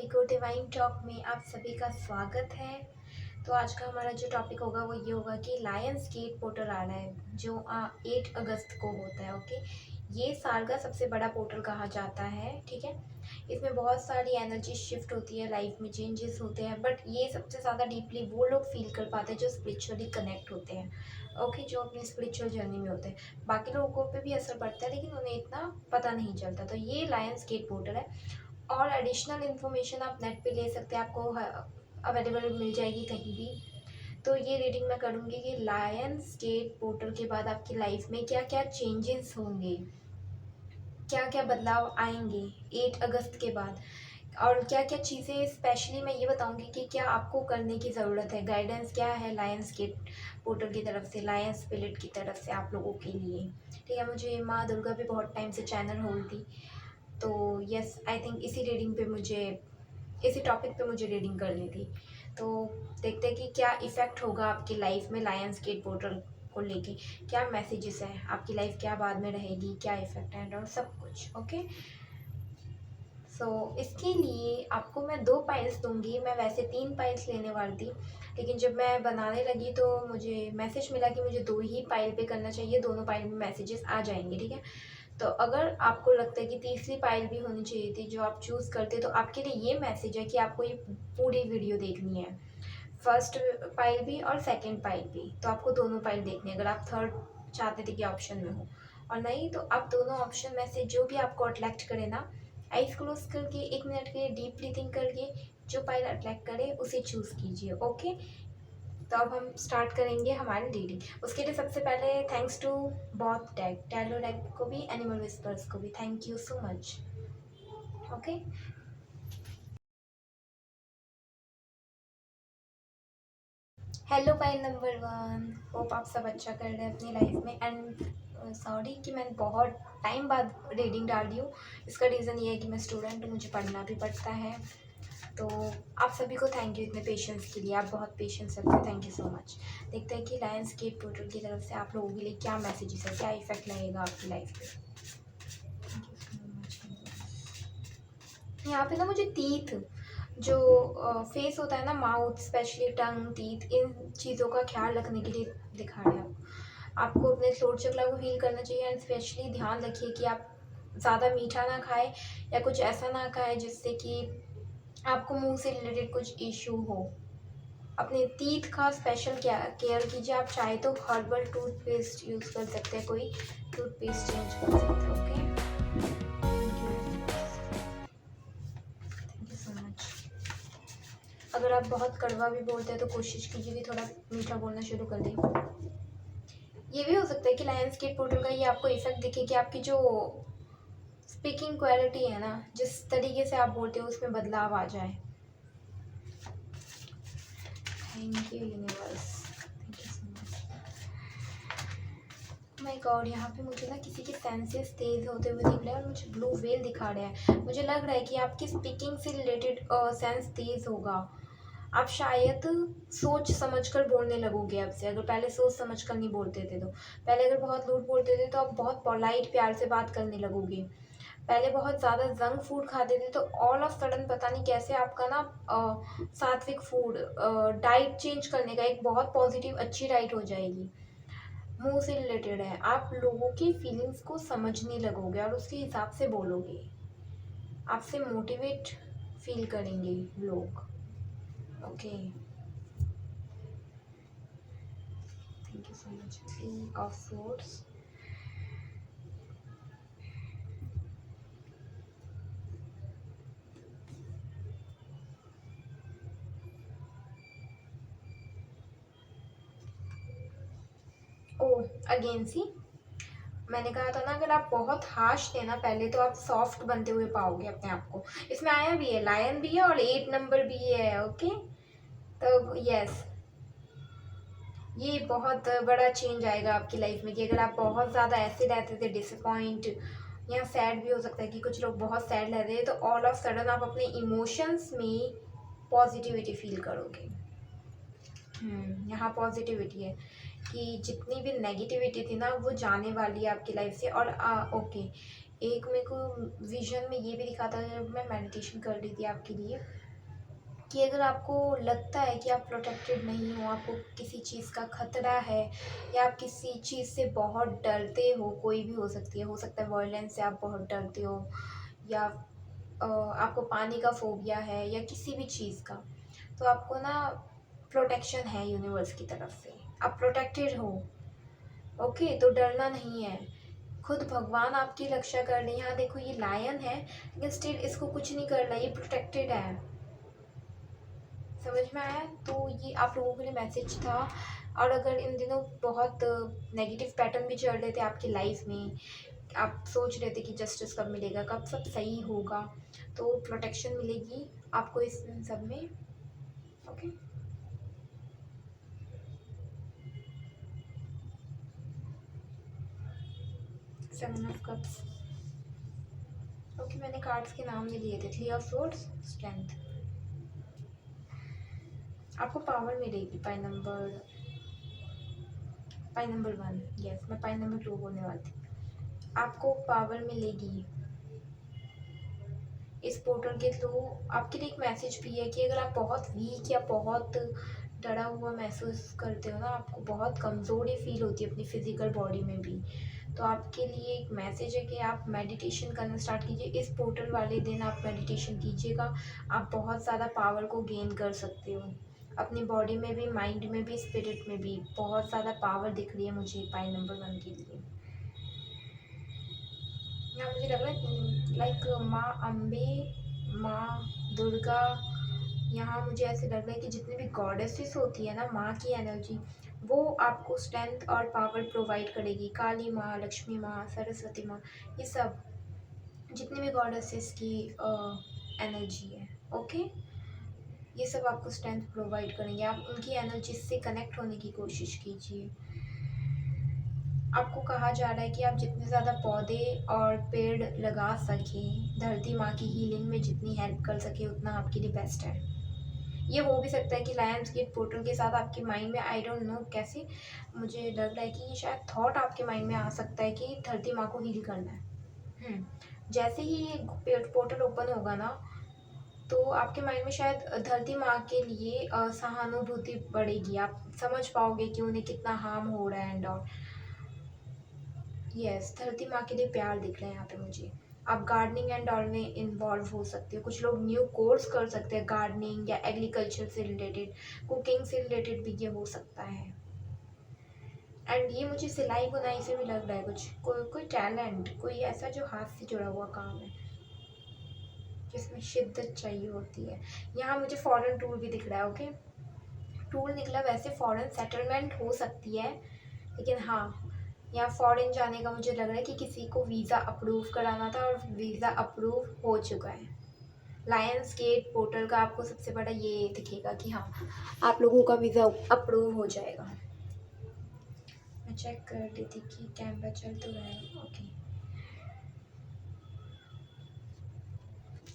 को divine talk में आप सभी का स्वागत है। तो आज का हमारा जो टॉपिक होगा वो ये होगा कि लायंस गेट पोर्टल आ रहा है जो 8 अगस्त को होता है। ओके, ये साल का सबसे बड़ा पोर्टल कहा जाता है। ठीक है, इसमें बहुत सारी एनर्जी शिफ्ट होती है, लाइफ में चेंजेस होते हैं, बट ये सबसे ज़्यादा डीपली वो लोग फील कर पाते हैं जो स्पिरिचुअली कनेक्ट होते हैं। ओके, जो अपनी स्पिरिचुअल जर्नी में होते हैं। बाकी लोगों पे भी असर पड़ता है लेकिन उन्हें इतना पता नहीं चलता। तो ये लायंस गेट पोर्टल है और एडिशनल इन्फॉर्मेशन आप नेट पे ले सकते हैं, आपको अवेलेबल मिल जाएगी कहीं भी। तो ये रीडिंग मैं करूँगी कि लायंस गेट पोर्टल के बाद आपकी लाइफ में क्या क्या चेंजेस होंगे, क्या क्या बदलाव आएंगे 8 अगस्त के बाद, और क्या क्या चीज़ें स्पेशली मैं ये बताऊंगी कि क्या आपको करने की ज़रूरत है। गाइडेंस क्या है लायंस गेट पोर्टल की तरफ से, लायंस स्पिरिट की तरफ से आप लोगों के लिए। ठीक है, मुझे माँ दुर्गा भी बहुत टाइम से चैनल होल्ड थी, तो यस आई थिंक इसी टॉपिक पे मुझे रीडिंग करनी थी। तो देखते हैं कि क्या इफ़ेक्ट होगा आपकी लाइफ में लायंस गेट पोर्टल को लेके, क्या मैसेजेस हैं, आपकी लाइफ क्या बाद में रहेगी, क्या इफ़ेक्ट है और सब कुछ। ओके, इसके लिए आपको मैं 2 पाइल्स दूंगी। मैं वैसे 3 पाइल्स लेने वाली थी, लेकिन जब मैं बनाने लगी तो मुझे मैसेज मिला कि मुझे 2 ही पाइल पे करना चाहिए, दोनों पाइल में मैसेजेस आ जाएंगे। ठीक है, तो अगर आपको लगता है कि तीसरी पाइल भी होनी चाहिए थी जो आप चूज़ करते, तो आपके लिए ये मैसेज है कि आपको ये पूरी वीडियो देखनी है, फर्स्ट पाइल भी और सेकंड पाइल भी। तो आपको दोनों पाइल देखनी है अगर आप थर्ड चाहते थे कि ऑप्शन में हो, और नहीं तो आप दोनों ऑप्शन में से जो भी आपको अट्रैक्ट करे ना, आइज क्लोज करके 1 मिनट के लिए डीप ब्रीथिंग करके जो पाइल अट्रैक्ट करे उसे चूज़ कीजिए। ओके, तो अब हम स्टार्ट करेंगे हमारी रीडिंग। उसके लिए सबसे पहले thanks to both deck, tallow deck को भी, एनिमल विस्पर्स को भी, thank you so much. Okay, hello pile number 1, hope आप सब अच्छा कर रहे हैं अपनी लाइफ में। एंड सॉरी कि मैंने बहुत टाइम बाद रीडिंग डाल दी हूँ। इसका रीज़न ये है कि मैं स्टूडेंट हूँ, मुझे पढ़ना भी पड़ता है। तो आप सभी को थैंक यू इतने पेशेंस के लिए, आप बहुत पेशेंस रखते हैं, थैंक यू सो मच। देखते हैं कि लायंस गेट पोर्टल की तरफ से आप लोगों के लिए क्या मैसेजेस है, क्या इफेक्ट लगेगा आपकी लाइफ पे। यहाँ पे ना मुझे टीथ, जो फेस होता है ना, माउथ स्पेशली टंग, टीथ, इन चीज़ों का ख्याल रखने के लिए दिखा रहे हैं। आपको अपने थ्रोट चक्रा को हील करना चाहिए। एंड स्पेशली ध्यान रखिए कि आप ज़्यादा मीठा ना खाएं या कुछ ऐसा ना खाएं जिससे कि आपको मुंह से रिलेटेड कुछ इशू हो। अपने टीथ का स्पेशल केयर कीजिए। आप चाहे तो हर्बल टूथपेस्ट यूज़ कर सकते हैं, कोई टूथपेस्ट चेंज कर सकते हैं। Okay, thank you so much. अगर आप बहुत कड़वा भी बोलते हैं तो कोशिश कीजिए कि थोड़ा मीठा बोलना शुरू कर दें। ये भी हो सकता है कि लायंस गेट पोर्टल का ये आपको इफेक्ट दिखे कि आपकी जो स्पीकिंग क्वालिटी है ना, जिस तरीके से आप बोलते हो उसमें बदलाव आ जाए। Thank you universe, thank you so much. My God, यहाँ पे मुझे ना किसी के सेंसेस तेज होते हुए दिख रहे हैं और मुझे ब्लू वेल दिखा रहे हैं। मुझे लग रहा है कि आपकी स्पीकिंग से रिलेटेड सेंस तेज होगा। आप शायद सोच समझ कर बोलने लगोगे अब से, अगर पहले सोच समझ कर नहीं बोलते थे तो। पहले अगर बहुत रूड बोलते थे तो अब बहुत पोलाइट प्यार से बात करने लगोगे। पहले बहुत ज़्यादा जंक फूड खाते थे तो ऑल ऑफ सडन पता नहीं कैसे आपका ना सात्विक फूड, डाइट चेंज करने का एक बहुत पॉजिटिव अच्छी डाइट हो जाएगी। मुंह से रिलेटेड है, आप लोगों की फीलिंग्स को समझने लगोगे और उसके हिसाब से बोलोगे। आपसे मोटिवेट फील करेंगे लोग। Okay, thank you so much. Three of swords, oh again see, मैंने कहा था ना अगर आप बहुत हार्श थे ना पहले, तो आप सॉफ्ट बनते हुए पाओगे अपने आप को। इसमें आया भी है, लायन भी है और 8 नंबर भी है। ओके, तो यस, ये बहुत बड़ा चेंज आएगा आपकी लाइफ में कि अगर आप बहुत ज़्यादा ऐसे रहते थे डिसअपॉइंट या सैड भी हो सकता है कि कुछ लोग बहुत सैड रहते हैं, तो ऑल ऑफ सडन आप अपने इमोशंस में पॉजिटिविटी फील करोगे। यहाँ पॉजिटिविटी है कि जितनी भी नेगेटिविटी थी ना वो जाने वाली है आपकी लाइफ से। और ओके, एक मेरे को विजन में ये भी दिखा था जब मैं मेडिटेशन कर रही थी आपके लिए, कि अगर आपको लगता है कि आप प्रोटेक्टेड नहीं हो, आपको किसी चीज़ का खतरा है, या आप किसी चीज़ से बहुत डरते हो, कोई भी हो सकती है, हो सकता है वायलेंस से आप बहुत डरते हो, या आपको पानी का फोबिया है, या किसी भी चीज़ का, तो आपको ना प्रोटेक्शन है यूनिवर्स की तरफ से, आप प्रोटेक्टेड हो। ओके, तो डरना नहीं है, खुद भगवान आपकी रक्षा कर रहे हैं। यहाँ देखो ये लायन है, लेकिन स्टिल इसको कुछ नहीं कर रहा, ये प्रोटेक्टेड है। समझ में आया? तो ये आप लोगों के लिए मैसेज था। और अगर इन दिनों बहुत नेगेटिव पैटर्न भी चल रहे थे आपकी लाइफ में, आप सोच रहे थे कि जस्टिस कब मिलेगा, कब सब सही होगा, तो प्रोटेक्शन मिलेगी आपको इस सब में। Okay, seven of cups. Okay, मैंने कार्ड्स के नाम नहीं लिए थे। Three of swords, strength. आपको पावर मिलेगी पाई नंबर 1। यस, मैं पाई नंबर 2 बोलने वाली थी। आपको पावर मिलेगी इस पोर्टल के थ्रू। आपके लिए एक मैसेज भी है कि अगर आप बहुत वीक या बहुत डरा हुआ महसूस करते हो ना, आपको बहुत कमज़ोरी फील होती है अपनी फिजिकल बॉडी में भी, तो आपके लिए एक मैसेज है कि आप मेडिटेशन करना स्टार्ट कीजिए। इस पोर्टल वाले दिन आप मेडिटेशन कीजिएगा, आप बहुत ज़्यादा पावर को गेन कर सकते हो अपनी बॉडी में भी, माइंड में भी, स्पिरिट में भी। बहुत ज़्यादा पावर दिख रही है मुझे पाई नंबर 1 के लिए। यहाँ मुझे लग रहा है लाइक माँ अम्बे, माँ दुर्गा, यहाँ मुझे ऐसे लग रहा है कि जितनी भी गॉडेसेस होती है ना, माँ की एनर्जी, वो आपको स्ट्रेंथ और पावर प्रोवाइड करेगी। काली माँ, लक्ष्मी माँ, सरस्वती माँ, ये सब जितनी भी गॉडेसेस की एनर्जी है, ओके, ये सब आपको स्ट्रेंथ प्रोवाइड करेंगे। आप उनकी एनर्जी से कनेक्ट होने की कोशिश कीजिए। आपको कहा जा रहा है कि आप जितने ज़्यादा पौधे और पेड़ लगा सकें, धरती माँ की हीलिंग में जितनी हेल्प कर सके, उतना आपके लिए बेस्ट है। ये हो भी सकता है कि लायंस गेट पोर्टल के साथ आपके माइंड में, आई डोंट नो कैसे, मुझे लग रहा है कि शायद थॉट आपके माइंड में आ सकता है कि धरती माँ को हील करना है। जैसे ही ये पोर्टल ओपन होगा ना, तो आपके माइंड में शायद धरती माँ के लिए सहानुभूति बढ़ेगी। आप समझ पाओगे कि उन्हें कितना हार्म हो रहा है एंड ऑल। यस, धरती माँ के लिए प्यार दिख रहा है यहाँ पे मुझे। आप गार्डनिंग एंड ऑल में इन्वॉल्व हो सकते हो। कुछ लोग न्यू कोर्स कर सकते हैं गार्डनिंग या एग्रीकल्चर से रिलेटेड, कुकिंग से रिलेटेड भी ये हो सकता है। एंड ये मुझे सिलाई बुनाई से भी लग रहा है कुछ, कोई टैलेंट, कोई ऐसा जो हाथ से जुड़ा हुआ काम है जिसमें शिद्दत चाहिए होती है। यहाँ मुझे फॉरेन टूर भी दिख रहा है। ओके, टूर निकला, वैसे फॉरेन सेटलमेंट हो सकती है, लेकिन हाँ, यहाँ फॉरेन जाने का मुझे लग रहा है कि किसी को वीज़ा अप्रूव कराना था और वीज़ा अप्रूव हो चुका है। लायंस गेट पोर्टल का आपको सबसे बड़ा ये दिखेगा कि हाँ, आप लोगों का वीज़ा अप्रूव हो जाएगा। मैं चेक कर रही थी कि कैमरा चल तो रहा है। Okay,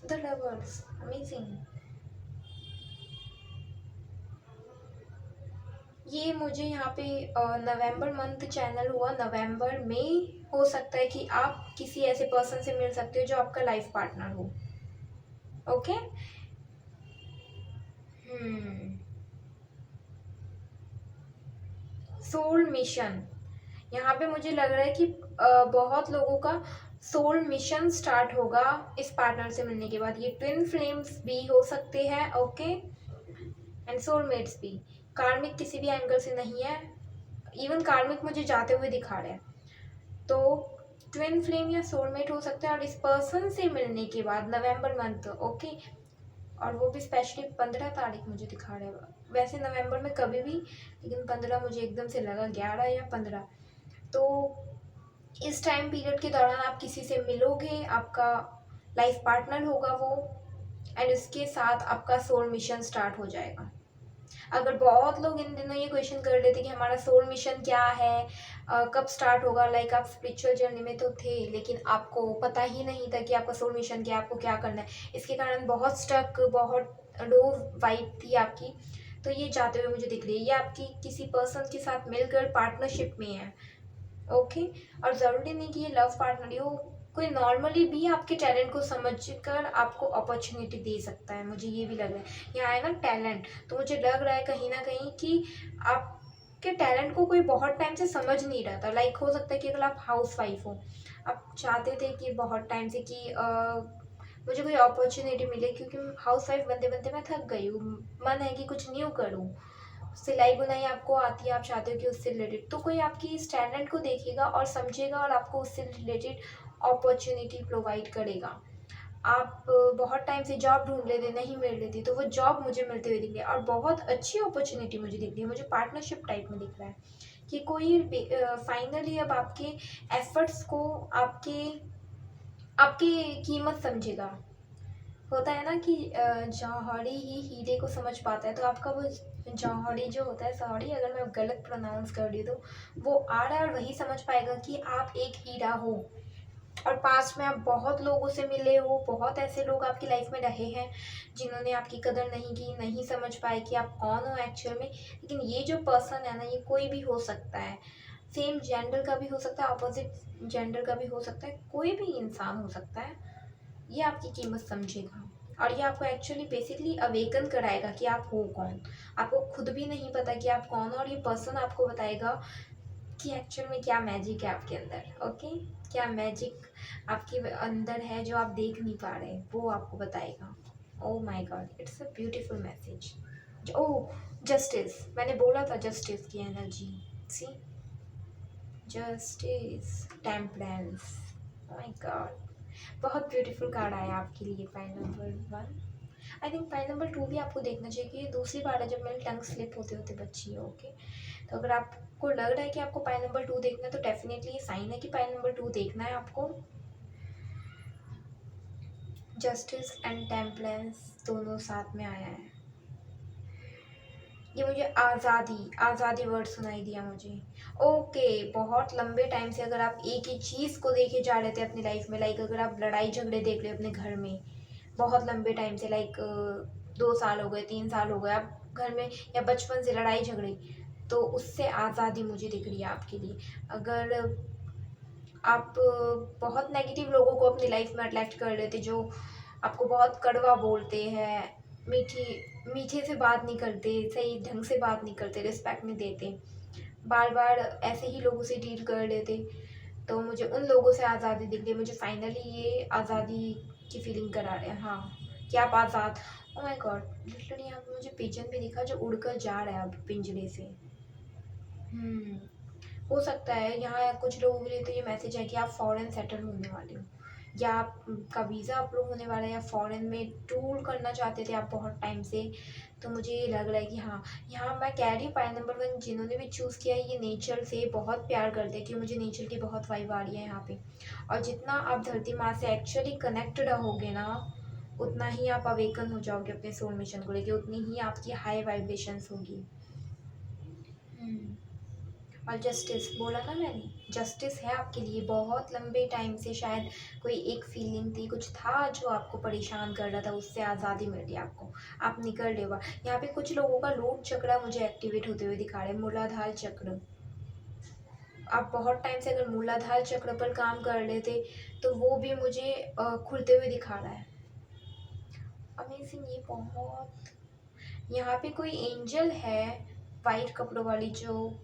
the lovers, amazing. ये मुझे यहाँ पे नवंबर मंथ चैनल हुआ, नवंबर में हो सकता है कि आप किसी ऐसे पर्सन से मिल सकते हो जो आपका लाइफ पार्टनर हो। ओके, सोल मिशन, यहाँ पे मुझे लग रहा है कि बहुत लोगों का सोल मिशन स्टार्ट होगा इस पार्टनर से मिलने के बाद। ये ट्विन फ्लेम्स भी हो सकते हैं, ओके, एंड सोलमेट्स भी। कार्मिक किसी भी एंगल से नहीं है, इवन कार्मिक मुझे जाते हुए दिखा रहा है, तो ट्विन फ्लेम या सोलमेट हो सकता है। और इस पर्सन से मिलने के बाद नवंबर मंथ, ओके, और वो भी स्पेशली 15 तारीख मुझे दिखा रहा है। वैसे नवंबर में कभी भी, लेकिन 15 मुझे एकदम से लगा, 11 या 15। तो इस टाइम पीरियड के दौरान आप किसी से मिलोगे, आपका लाइफ पार्टनर होगा वो, एंड उसके साथ आपका सोल मिशन स्टार्ट हो जाएगा। अगर बहुत लोग इन दिनों ये क्वेश्चन कर रहे थे कि हमारा सोल मिशन क्या है, कब स्टार्ट होगा, लाइक आप स्पिरिचुअल जर्नी में तो थे, लेकिन आपको पता ही नहीं था कि आपका सोल मिशन क्या है, आपको क्या करना है। इसके कारण बहुत स्टक, बहुत लो वाइब थी आपकी, तो ये जाते हुए मुझे दिख रही है। ये आपकी किसी पर्सन के साथ मिलकर पार्टनरशिप में है, ओके, और ज़रूरी नहीं कि ये लव पार्टनर हो, कोई नॉर्मली भी आपके टैलेंट को समझकर आपको अपॉर्चुनिटी दे सकता है, मुझे ये भी लग रहा है। यहाँ है ना टैलेंट, तो मुझे लग रहा है कहीं ना कहीं कि आपके टैलेंट को कोई बहुत टाइम से समझ नहीं रहा था। लाइक हो सकता है कि अगर आप हाउस वाइफ हो, आप चाहते थे कि बहुत टाइम से कि मुझे कोई अपॉर्चुनिटी मिले, क्योंकि हाउस वाइफ बनते बनते मैं थक गई हूँ, मन है कि कुछ न्यू करूँ। सिलाई बुनाई आपको आती है, आप चाहते हो कि उससे रिलेटेड, तो कोई आपकी इस टैलेंट को देखेगा और समझेगा और आपको उससे रिलेटेड अपॉर्चुनिटी प्रोवाइड करेगा। आप बहुत टाइम से जॉब ढूंढ रहे थे, नहीं मिल रही थी, तो वो जॉब मुझे मिलते हुए दिख रही है और बहुत अच्छी अपॉर्चुनिटी मुझे दिख रही है। मुझे पार्टनरशिप टाइप में दिख रहा है कि कोई फाइनली अब आपके एफर्ट्स को, आपके आपकी कीमत समझेगा। होता है ना कि जौहरी ही हीरे को समझ पाता है, तो आपका वो जौहरी जो होता है, सॉरी अगर मैं गलत प्रोनाउंस कर रही हूँ, तो वो आ रहा है और वही समझ पाएगा कि आप एक हीरा हो। और पास्ट में आप बहुत लोगों से मिले हो, बहुत ऐसे लोग आपकी लाइफ में रहे हैं जिन्होंने आपकी कदर नहीं की, नहीं समझ पाए कि आप कौन हो एक्चुअल में। लेकिन ये जो पर्सन है ना, ये कोई भी हो सकता है, सेम जेंडर का भी हो सकता है, अपोजिट जेंडर का भी हो सकता है, कोई भी इंसान हो सकता है। ये आपकी कीमत समझेगा और ये आपको एक्चुअली बेसिकली अवेकन कराएगा कि आप हो कौन। आपको खुद भी नहीं पता कि आप कौन हो, और ये पर्सन आपको बताएगा कि एक्चुअल में क्या मैजिक है आपके अंदर। ओके, क्या मैजिक आपके अंदर है जो आप देख नहीं पा रहे, वो आपको बताएगा। Oh my God, it's a beautiful message. Oh, justice, मैंने बोला था जस्टिस की energy. See, justice, temperance, my God, बहुत ब्यूटीफुल कार्ड आया आपके लिए। File number 1, I think file number 2 भी आपको देखना चाहिए कि ये दूसरी बार है जब मेरी टंग स्लिप होते होते बच्ची है। ओके, तो अगर आपको लग रहा है कि आपको पाइल नंबर 2 देखना है, तो डेफिनेटली ये साइन है कि पाइल नंबर 2 देखना है आपको। जस्टिस एंड टेम्परेंस दोनों साथ में आया है। ये मुझे आज़ादी, आज़ादी वर्ड सुनाई दिया मुझे। ओके, बहुत लंबे टाइम से अगर आप एक ही चीज़ को देखे जा रहे थे अपनी लाइफ में, लाइक अगर आप लड़ाई झगड़े देख रहे हो अपने घर में बहुत लंबे टाइम से, लाइक 2 साल हो गए, 3 साल हो गए, आप घर में या बचपन से लड़ाई झगड़े, तो उससे आज़ादी मुझे दिख रही है आपके लिए। अगर आप बहुत नेगेटिव लोगों को अपनी लाइफ में अट्रैक्ट कर रहे थे, जो आपको बहुत कड़वा बोलते हैं, मीठी मीठे से बात नहीं करते, सही ढंग से बात नहीं करते, रिस्पेक्ट नहीं देते, बार बार ऐसे ही लोगों से डील कर लेते, तो मुझे उन लोगों से आज़ादी दिख रही है। मुझे फाइनली ये आज़ादी की फीलिंग करा रहे हैं, हाँ, कि आप आज़ाद। ओह माय गॉड, लिटरली यहाँ पे मुझे पिजन भी दिखा जो उड़कर जा रहा है अब पिंजरे से। हो सकता है यहाँ कुछ लोगों के लिए तो ये मैसेज है कि आप फॉरेन सेटल होने वाले हो, या आपका वीज़ा अप्रूव होने वाला है, या फॉरेन में टूर करना चाहते थे आप बहुत टाइम से। तो मुझे ये लग रहा है कि हाँ, यहाँ मैं कह रही हूँ पाइल नंबर 1 जिन्होंने भी चूज़ किया है, ये नेचर से बहुत प्यार करते हैं, कि मुझे नेचर की बहुत वाइब आ रही है यहाँ पे। और जितना आप धरती माँ से एक्चुअली कनेक्ट रहोगे ना, उतना ही आप अवेकन हो जाओगे अपने सोल मिशन को लेके, उतनी ही आपकी हाई वाइब्रेशंस होगी। और जस्टिस बोला ना मैंने, जस्टिस है आपके लिए। बहुत लंबे टाइम से शायद कोई एक फीलिंग थी, कुछ था जो आपको परेशान कर रहा था, उससे आज़ादी मिल रही है आपको, आप निकल रहे हो। यहाँ पे कुछ लोगों का लूट चक्र मुझे एक्टिवेट होते हुए दिखा रहे हैं, मूलाधार चक्र। आप बहुत टाइम से अगर मूलाधार चक्र पर काम कर रहे थे, तो वो भी मुझे खुलते हुए दिखा रहा है। अमेजिंग, ये बहुत, यहाँ पे कोई एंजल है वाइट कपड़ों वाली, जो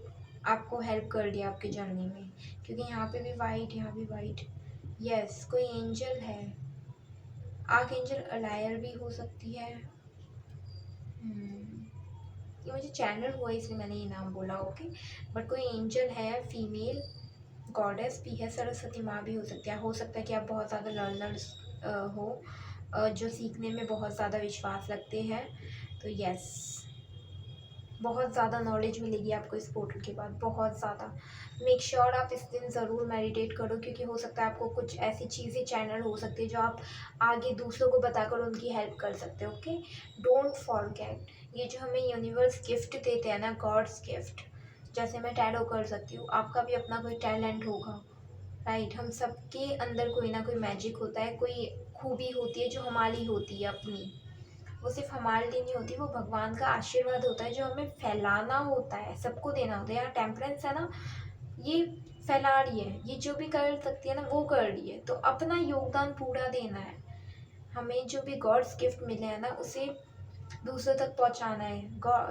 आपको हेल्प कर रही है आपके जर्नी में, क्योंकि यहाँ पे भी वाइट, यहाँ भी वाइट। यस, कोई एंजल है, आर्क एंजल अलायर भी हो सकती है। ये मुझे चैनल हुआ इसलिए मैंने ये नाम बोला। ओके, बट कोई एंजल है, फीमेल गॉडेस भी है, सरस्वती माँ भी हो सकता है कि आप बहुत ज़्यादा लर्नर्स हो, जो सीखने में बहुत ज़्यादा विश्वास रखते हैं। तो यस, बहुत ज़्यादा नॉलेज मिलेगी आपको इस पोर्टल के बाद, बहुत ज़्यादा। मेक श्योर आप इस दिन ज़रूर मेडिटेट करो, क्योंकि हो सकता है आपको कुछ ऐसी चीज़ें चैनल हो सकती है जो आप आगे दूसरों को बताकर उनकी हेल्प कर सकते हो। ओके, डोंट फॉरगेट, ये जो हमें यूनिवर्स गिफ्ट देते हैं ना, गॉड्स गिफ्ट, जैसे मैं टैरो कर सकती हूँ, आपका भी अपना कोई टैलेंट होगा, राइट। हम सबके अंदर कोई ना कोई मैजिक होता है, कोई खूबी होती है जो हमारी होती है अपनी, वो सिर्फ हमारे लिए नहीं होती, वो भगवान का आशीर्वाद होता है जो हमें फैलाना होता है, सबको देना होता है। यहाँ टेम्परेंस है ना, ये फैला रही है, ये जो भी कर सकती है ना वो कर रही है, तो अपना योगदान पूरा देना है। हमें जो भी गॉड्स गिफ्ट मिले हैं ना उसे दूसरों तक पहुंचाना है।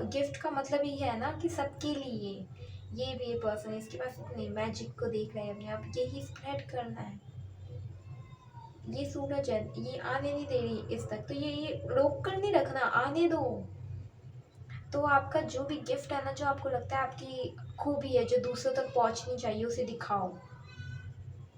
गिफ्ट का मतलब ही है ना कि सबके लिए, ये भी ये पर्सन इसके पास इतने मैजिक को देख रहे हैं अपने आप, यही स्प्रेड करना है। ये सूरज है, ये आने नहीं दे रही इस तक, तो ये रोक कर नहीं रखना, आने दो। तो आपका जो भी गिफ्ट है ना, जो आपको लगता है आपकी खूबी है जो दूसरों तक पहुंचनी चाहिए, उसे दिखाओ।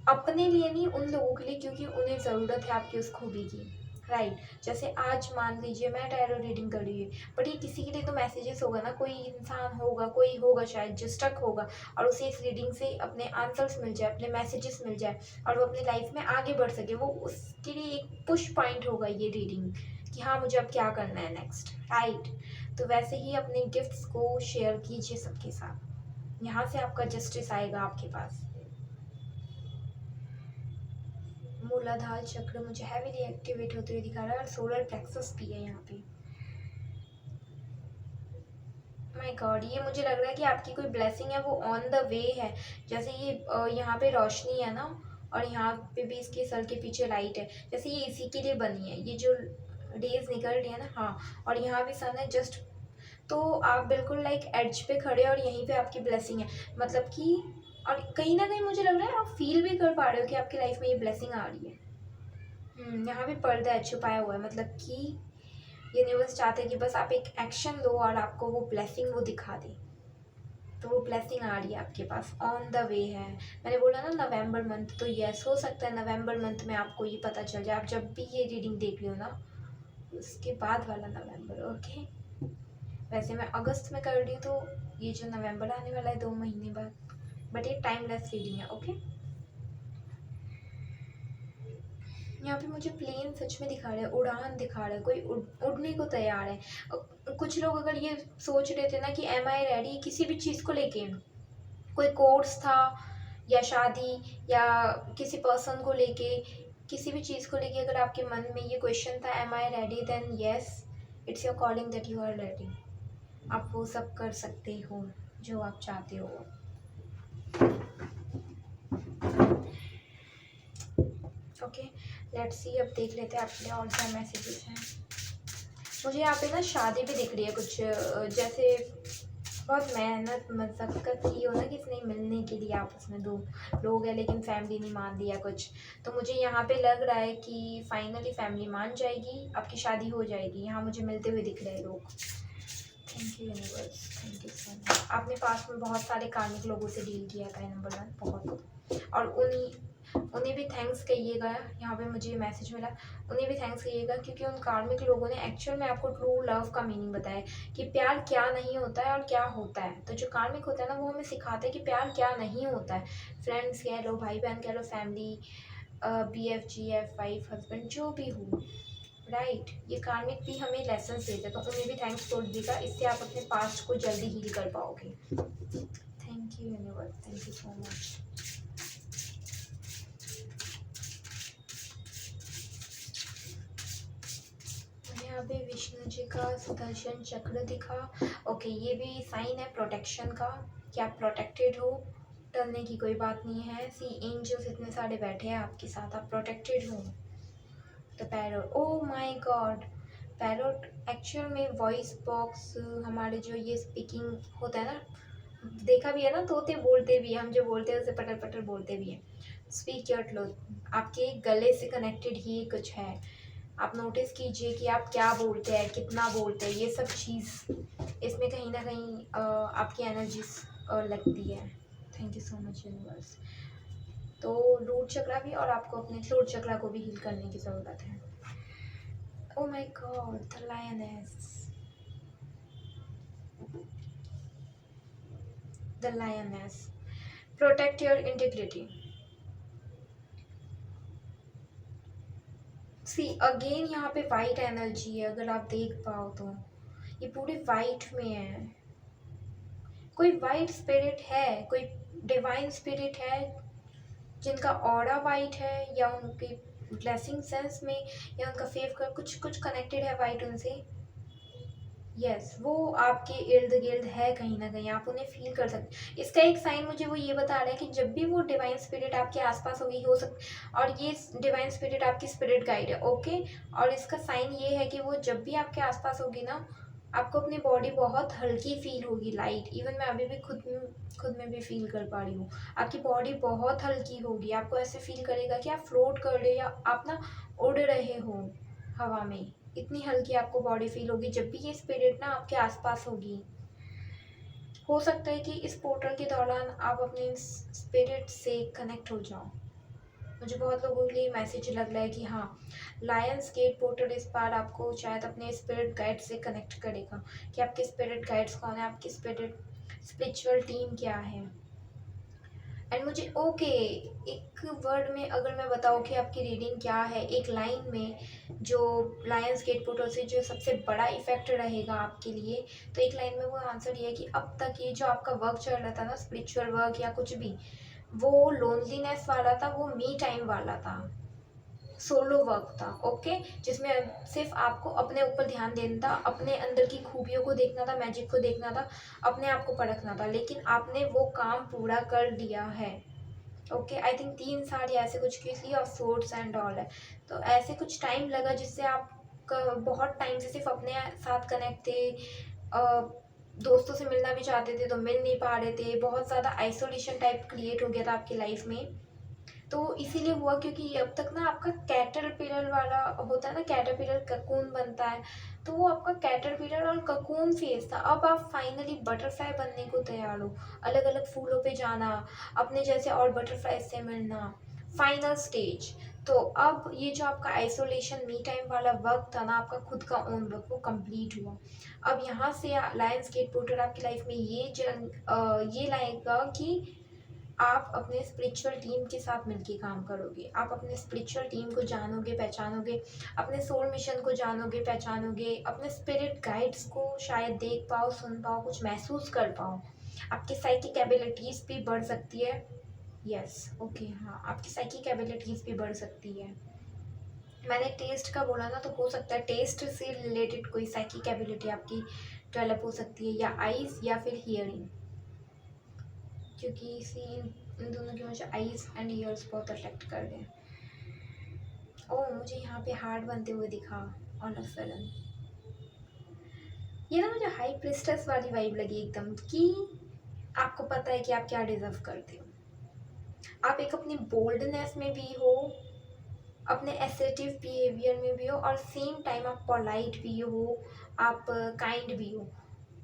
अपने लिए नहीं, उन लोगों के लिए, क्योंकि उन्हें ज़रूरत है आपकी उस खूबी की। राइट। जैसे आज मान लीजिए मैं टैरो रीडिंग कर रही हूँ, बट ये किसी के लिए तो मैसेजेस होगा ना, कोई इंसान होगा, कोई होगा शायद जो स्टक होगा, और उसे इस रीडिंग से अपने आंसर्स मिल जाए, अपने मैसेजेस मिल जाए, और वो अपनी लाइफ में आगे बढ़ सके। वो उसके लिए एक पुश पॉइंट होगा ये रीडिंग, कि हाँ मुझे अब क्या करना है नेक्स्ट। राइट। तो वैसे ही अपने गिफ्ट्स को शेयर कीजिए सबके साथ, यहाँ से आपका जस्टिस आएगा आपके पास। मूलाधार चक्र मुझे हैवीली एक्टिवेट होते हुए दिखा रहा है, और सोलर प्लेक्सस भी है यहाँ पे। माय गॉड, ये मुझे लग रहा है कि आपकी कोई ब्लेसिंग है वो ऑन द वे है। जैसे ये यहाँ पे रोशनी है ना, और यहाँ पे भी इसके सर के पीछे लाइट है, जैसे ये इसी के लिए बनी है, ये जो रेज निकल रही है ना। हाँ, और यहाँ भी सन है जस्ट। तो आप बिल्कुल लाइक एड्ज पे खड़े हैं, और यहीं पे आपकी ब्लेसिंग है, मतलब कि, और कहीं ना कहीं मुझे लग रहा है आप फील भी कर पा रहे हो कि आपकी लाइफ में ये ब्लेसिंग आ रही है। यहाँ भी पर्दा है, छुपाया हुआ है, मतलब कि यूनिवर्स चाहते हैं कि बस आप एक एक्शन लो और आपको वो ब्लेसिंग वो दिखा दे। तो वो ब्लेसिंग आ रही है आपके पास, ऑन द वे है। मैंने बोला ना नवंबर मंथ, तो यस हो सकता है नवंबर मंथ में आपको ये पता चल जाए, आप जब भी ये रीडिंग देख रहे हो ना, उसके बाद वाला नवंबर। ओके। वैसे मैं अगस्त में कर रही हूँ, तो ये जो नवंबर आने वाला है 2 महीने बाद, बट ये टाइमलेस रीडिंग है। ओके। यहाँ पे मुझे प्लेन सच में दिखा रहा है, उड़ान दिखा रहा है, कोई उड़ने को तैयार है। कुछ लोग अगर ये सोच रहे थे ना कि एम आई रेडी किसी भी चीज़ को लेके, कोई कोर्स था या शादी या किसी पर्सन को लेके, किसी भी चीज़ को लेके अगर आपके मन में ये क्वेश्चन था am I ready, then yes, it's your calling that you are ready. आप वो सब कर सकते हो जो आप चाहते हो। ओके, लेट्स सी, अब देख लेते हैं आपके लिए और क्या मैसेजेस हैं। मुझे यहाँ पे ना शादी भी दिख रही है कुछ, जैसे बहुत मेहनत मशक्क़त की हो ना किसी ने मिलने के लिए, आपस में दो लोग हैं लेकिन फैमिली नहीं मान दिया कुछ। तो मुझे यहाँ पे लग रहा है कि फाइनली फैमिली मान जाएगी, आपकी शादी हो जाएगी। यहाँ मुझे मिलते हुए दिख रहे हैं लोग। Thank you universe, thank you so much. आपने पास में बहुत सारे कार्मिक लोगों से डील किया था, नंबर 1 बहुत, और उन्हें भी थैंक्स कहिएगा। यहाँ पे मुझे मैसेज मिला, उन्हें भी थैंक्स कहिएगा, क्योंकि उन कार्मिक लोगों ने एक्चुअल में आपको ट्रू लव का मीनिंग बताया कि प्यार क्या नहीं होता है और क्या होता है। तो जो कार्मिक होता है ना, वो हमें सिखाते हैं कि प्यार क्या नहीं होता है। फ्रेंड्स कह लो, भाई बहन कह लो, family, BF GF wife husband जो भी हो। राइट। ये कार्मिक भी हमें लेसन देते हैं, तो उन्हें भी थैंक्स बोल दीजिएगा, इससे आप अपने पास्ट को जल्दी हील कर पाओगे। Thank you universe, thank you so much. यहाँ पे विष्णु जी का सुदर्शन चक्र दिखा। ओके, ये भी साइन है प्रोटेक्शन का, कि आप प्रोटेक्टेड हो, डरने की कोई बात नहीं है। सी एंजल्स इतने सारे बैठे हैं आपके साथ, आप प्रोटेक्टेड हो। The parrot, O my God, parrot actual में वॉइस बॉक्स, हमारे जो ये स्पीकिंग होता है ना, देखा भी है ना, तोते बोलते भी हैं, हम जो बोलते हैं उसे पटर पटर बोलते भी हैं। स्पीक योर ट्रूथ, आपके गले से कनेक्टेड ही कुछ है। आप नोटिस कीजिए कि आप क्या बोलते हैं, कितना बोलते हैं, ये सब चीज़ इसमें कहीं ना कहीं आपकी एनर्जीज लगती है। Thank you so much universe. तो रूट चक्रा भी, और आपको अपने थ्रोट चक्रा को भी हील करने की ज़रूरत है। Oh my God, the lioness, the lioness, protect your integrity. See again यहाँ पे वाइट एनर्जी है, अगर आप देख पाओ तो ये पूरे वाइट में है। कोई वाइट स्पिरिट है, कोई डिवाइन स्पिरिट है जिनका ऑरा वाइट है, या उनके ब्लेसिंग सेंस में, या उनका फेव कर कुछ कुछ कनेक्टेड है वाइट उनसे। यस, वो आपके इर्द-गिर्द है कहीं न कहीं, आप उन्हें फ़ील कर सकते। इसका एक साइन मुझे वो ये बता रहा है कि जब भी वो डिवाइन स्पिरिट आपके आस-पास होगी, हो सक और ये स डिवाइन स्पिरिट आपकी स्पिरिट गाइड है, ओके? और इसका साइन ये है कि वो जब भी आपके आस-पास होगी ना, आपको अपनी बॉडी बहुत हल्की फ़ील होगी, लाइट। इवन मैं अभी भी खुद में भी फ़ील कर पा रही हूँ। आपकी बॉडी बहुत हल्की होगी, आपको ऐसे फ़ील करेगा कि आप फ्लोट कर रहे हो या आप ना उड़ रहे हो हवा में। इतनी हल्की आपको बॉडी फील होगी जब भी ये स्पिरिट ना आपके आसपास होगी। हो सकता है कि इस पोर्टल के दौरान आप अपने स्पिरिट से कनेक्ट हो जाओ। मुझे बहुत लोगों के लिए मैसेज लग रहा है कि हाँ, लायंस गेट पोर्टल इस बार आपको शायद अपने स्पिरिट गाइड से कनेक्ट करेगा कि आपके स्पिरिट गाइड्स कौन है, आपकी स्पिरिचुअल टीम क्या है। एंड मुझे ओके, एक वर्ड में अगर मैं बताऊँ कि आपकी रीडिंग क्या है, एक लाइन में जो लायंस गेट पोर्टल से जो सबसे बड़ा इफेक्ट रहेगा आपके लिए, तो एक लाइन में वो आंसर ये है कि अब तक ये जो आपका वर्क चल रहा था ना, स्पिरिचुअल वर्क या कुछ भी, वो लोनलीनेस वाला था, वो मी टाइम वाला था, सोलो वर्क था, ओके? जिसमें सिर्फ आपको अपने ऊपर ध्यान देना था, अपने अंदर की खूबियों को देखना था, मैजिक को देखना था, अपने आप को परखना था, लेकिन आपने वो काम पूरा कर लिया है। ओके, आई थिंक 3 साल या ऐसे कुछ की थी, और सोर्ट्स एंड ऑल है। तो ऐसे कुछ टाइम लगा जिससे आप बहुत टाइम से सिर्फ अपने साथ कनेक्ट थे, दोस्तों से मिलना भी चाहते थे तो मिल नहीं पा रहे थे, बहुत ज़्यादा आइसोलेशन टाइप क्रिएट हो गया था आपकी लाइफ में। तो इसीलिए हुआ क्योंकि अब तक ना आपका कैटरपिलर वाला होता है ना, कैटरपिलर ककून बनता है, तो वो आपका कैटरपिलर और ककून फेज था। अब आप फाइनली बटरफ्लाई बनने को तैयार हो, अलग अलग फूलों पे जाना, अपने जैसे और बटरफ्लाई से मिलना, फाइनल स्टेज। तो अब ये जो आपका आइसोलेशन मी टाइम वाला वक्त था ना, आपका खुद का ओन वर्क, वो कंप्लीट हुआ। अब यहाँ से लायंस गेट पोर्टल आपकी लाइफ में ये लाएगा कि आप अपने स्पिरिचुअल टीम के साथ मिलके काम करोगे, आप अपने स्पिरिचुअल टीम को जानोगे, पहचानोगे, अपने सोल मिशन को जानोगे, पहचानोगे, अपने स्पिरिट गाइड्स को शायद देख पाओ, सुन पाओ, कुछ महसूस कर पाओ। आपकी साइकिक एबिलिटीज़ भी बढ़ सकती है। यस, ओके, हाँ, आपकी साइकिक एबिलिटीज़ भी बढ़ सकती है। मैंने टेस्ट का बोला ना, तो हो सकता है टेस्ट से रिलेटेड कोई साइकिक एबिलिटी आपकी डेवलप हो सकती है, या आइज़ या फिर हियरिंग, क्योंकि इन दोनों की मुझे आईज एंड ईयर्स बहुत अट्रैक्ट कर रहे हैं। ओह, मुझे यहाँ पे हार्ट बनते हुए दिखा ऑन अ सडन। ये ना मुझे हाई प्रिस्टेस वाली वाइब लगी एकदम, कि आपको पता है कि आप क्या डिजर्व करते हो। आप एक अपनी बोल्डनेस में भी हो, अपने एसेटिव बिहेवियर में भी हो, और सेम टाइम आप पोलाइट भी हो, आप काइंड भी हो,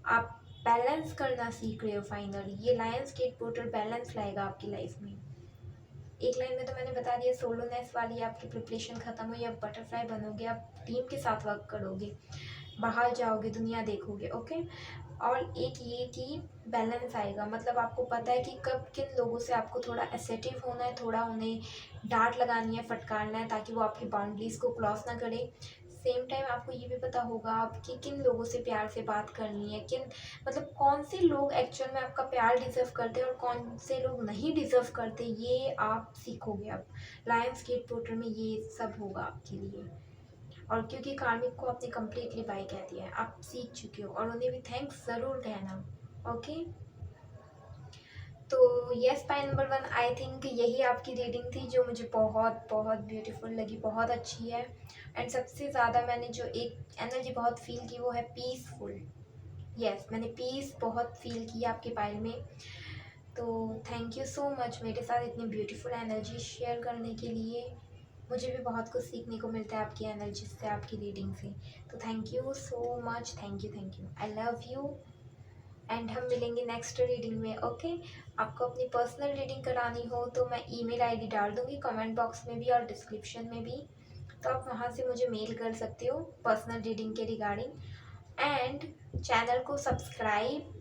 आप बैलेंस करना सीख रहे हो। फाइनली ये लायंस गेट पोर्टल बैलेंस लाएगा आपकी लाइफ में। एक लाइन में तो मैंने बता दिया, सोलोनेस वाली आपकी प्रिपरेशन खत्म हुई, अब बटरफ्लाई बनोगे, आप टीम के साथ वर्क करोगे, बाहर जाओगे, दुनिया देखोगे, ओके? और एक ये कि बैलेंस आएगा, मतलब आपको पता है कि कब किन लोगों से आपको थोड़ा एसेटिव होना है, थोड़ा उन्हें डांट लगानी है, फटकारना है, ताकि वो आपकी बाउंड्रीज को क्रॉस ना करे। सेम टाइम आपको ये भी पता होगा आप कि किन लोगों से प्यार से बात करनी है, किन मतलब कौन से लोग एक्चुअल में आपका प्यार डिजर्व करते हैं और कौन से लोग नहीं डिजर्व करते, ये आप सीखोगे। अब लायंस गेट पोर्टल में ये सब होगा आपके लिए। और क्योंकि कार्मिक को आपने कम्प्लीटली बाय कह दिया है, आप सीख चुके हो, और उन्हें भी थैंक्स ज़रूर कहना, ओके? तो yes, pi number 1, I think यही आपकी रीडिंग थी, जो मुझे बहुत बहुत ब्यूटीफुल लगी, बहुत अच्छी है। एंड सबसे ज़्यादा मैंने जो एक एनर्जी बहुत फील की वो है पीसफुल। यस, मैंने पीस बहुत फील की आपके पाइल में। तो थैंक यू सो मच मेरे साथ इतनी ब्यूटीफुल एनर्जी शेयर करने के लिए। मुझे भी बहुत कुछ सीखने को मिलता है आपकी एनर्जी से, आपकी रीडिंग से। तो thank you so much, thank you, I love you. And हम मिलेंगे नेक्स्ट रीडिंग में, ओके? आपको अपनी पर्सनल रीडिंग करानी हो तो मैं ईमेल आईडी डाल दूँगी कमेंट बॉक्स में भी और डिस्क्रिप्शन में भी, तो आप वहाँ से मुझे मेल कर सकते हो पर्सनल रीडिंग के रिगार्डिंग। एंड चैनल को सब्सक्राइब,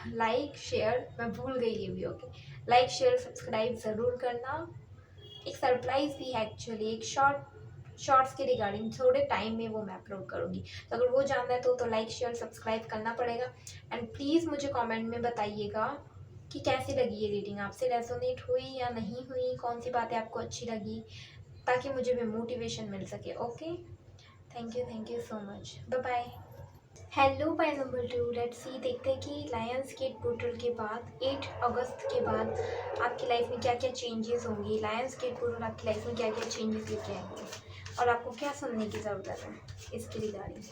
लाइक, शेयर, मैं भूल गई ये भी, ओके? लाइक, शेयर, सब्सक्राइब ज़रूर करना। एक सरप्राइज़ भी है एक्चुअली, एक शॉर्ट्स के रिगार्डिंग, थोड़े टाइम में वो मैं अपलोड करूँगी, तो अगर वो जानना है तो लाइक, शेयर, सब्सक्राइब करना पड़ेगा। एंड प्लीज़ मुझे कमेंट में बताइएगा कि कैसी लगी ये रीडिंग, आपसे रेजोनेट हुई या नहीं हुई, कौन सी बातें आपको अच्छी लगी, ताकि मुझे भी मोटिवेशन मिल सके, okay? Thank you so much, bye bye. Hello pile number 2 let's see, देखते हैं कि लायंस गेट पोर्टल के बाद 8 अगस्त के बाद आपकी लाइफ में क्या क्या चेंजेस होंगी। लायंस गेट पोर्टल आपकी लाइफ में क्या क्या चेंजेस लेके आएंगे और आपको क्या सुनने की ज़रूरत है इसके regarding.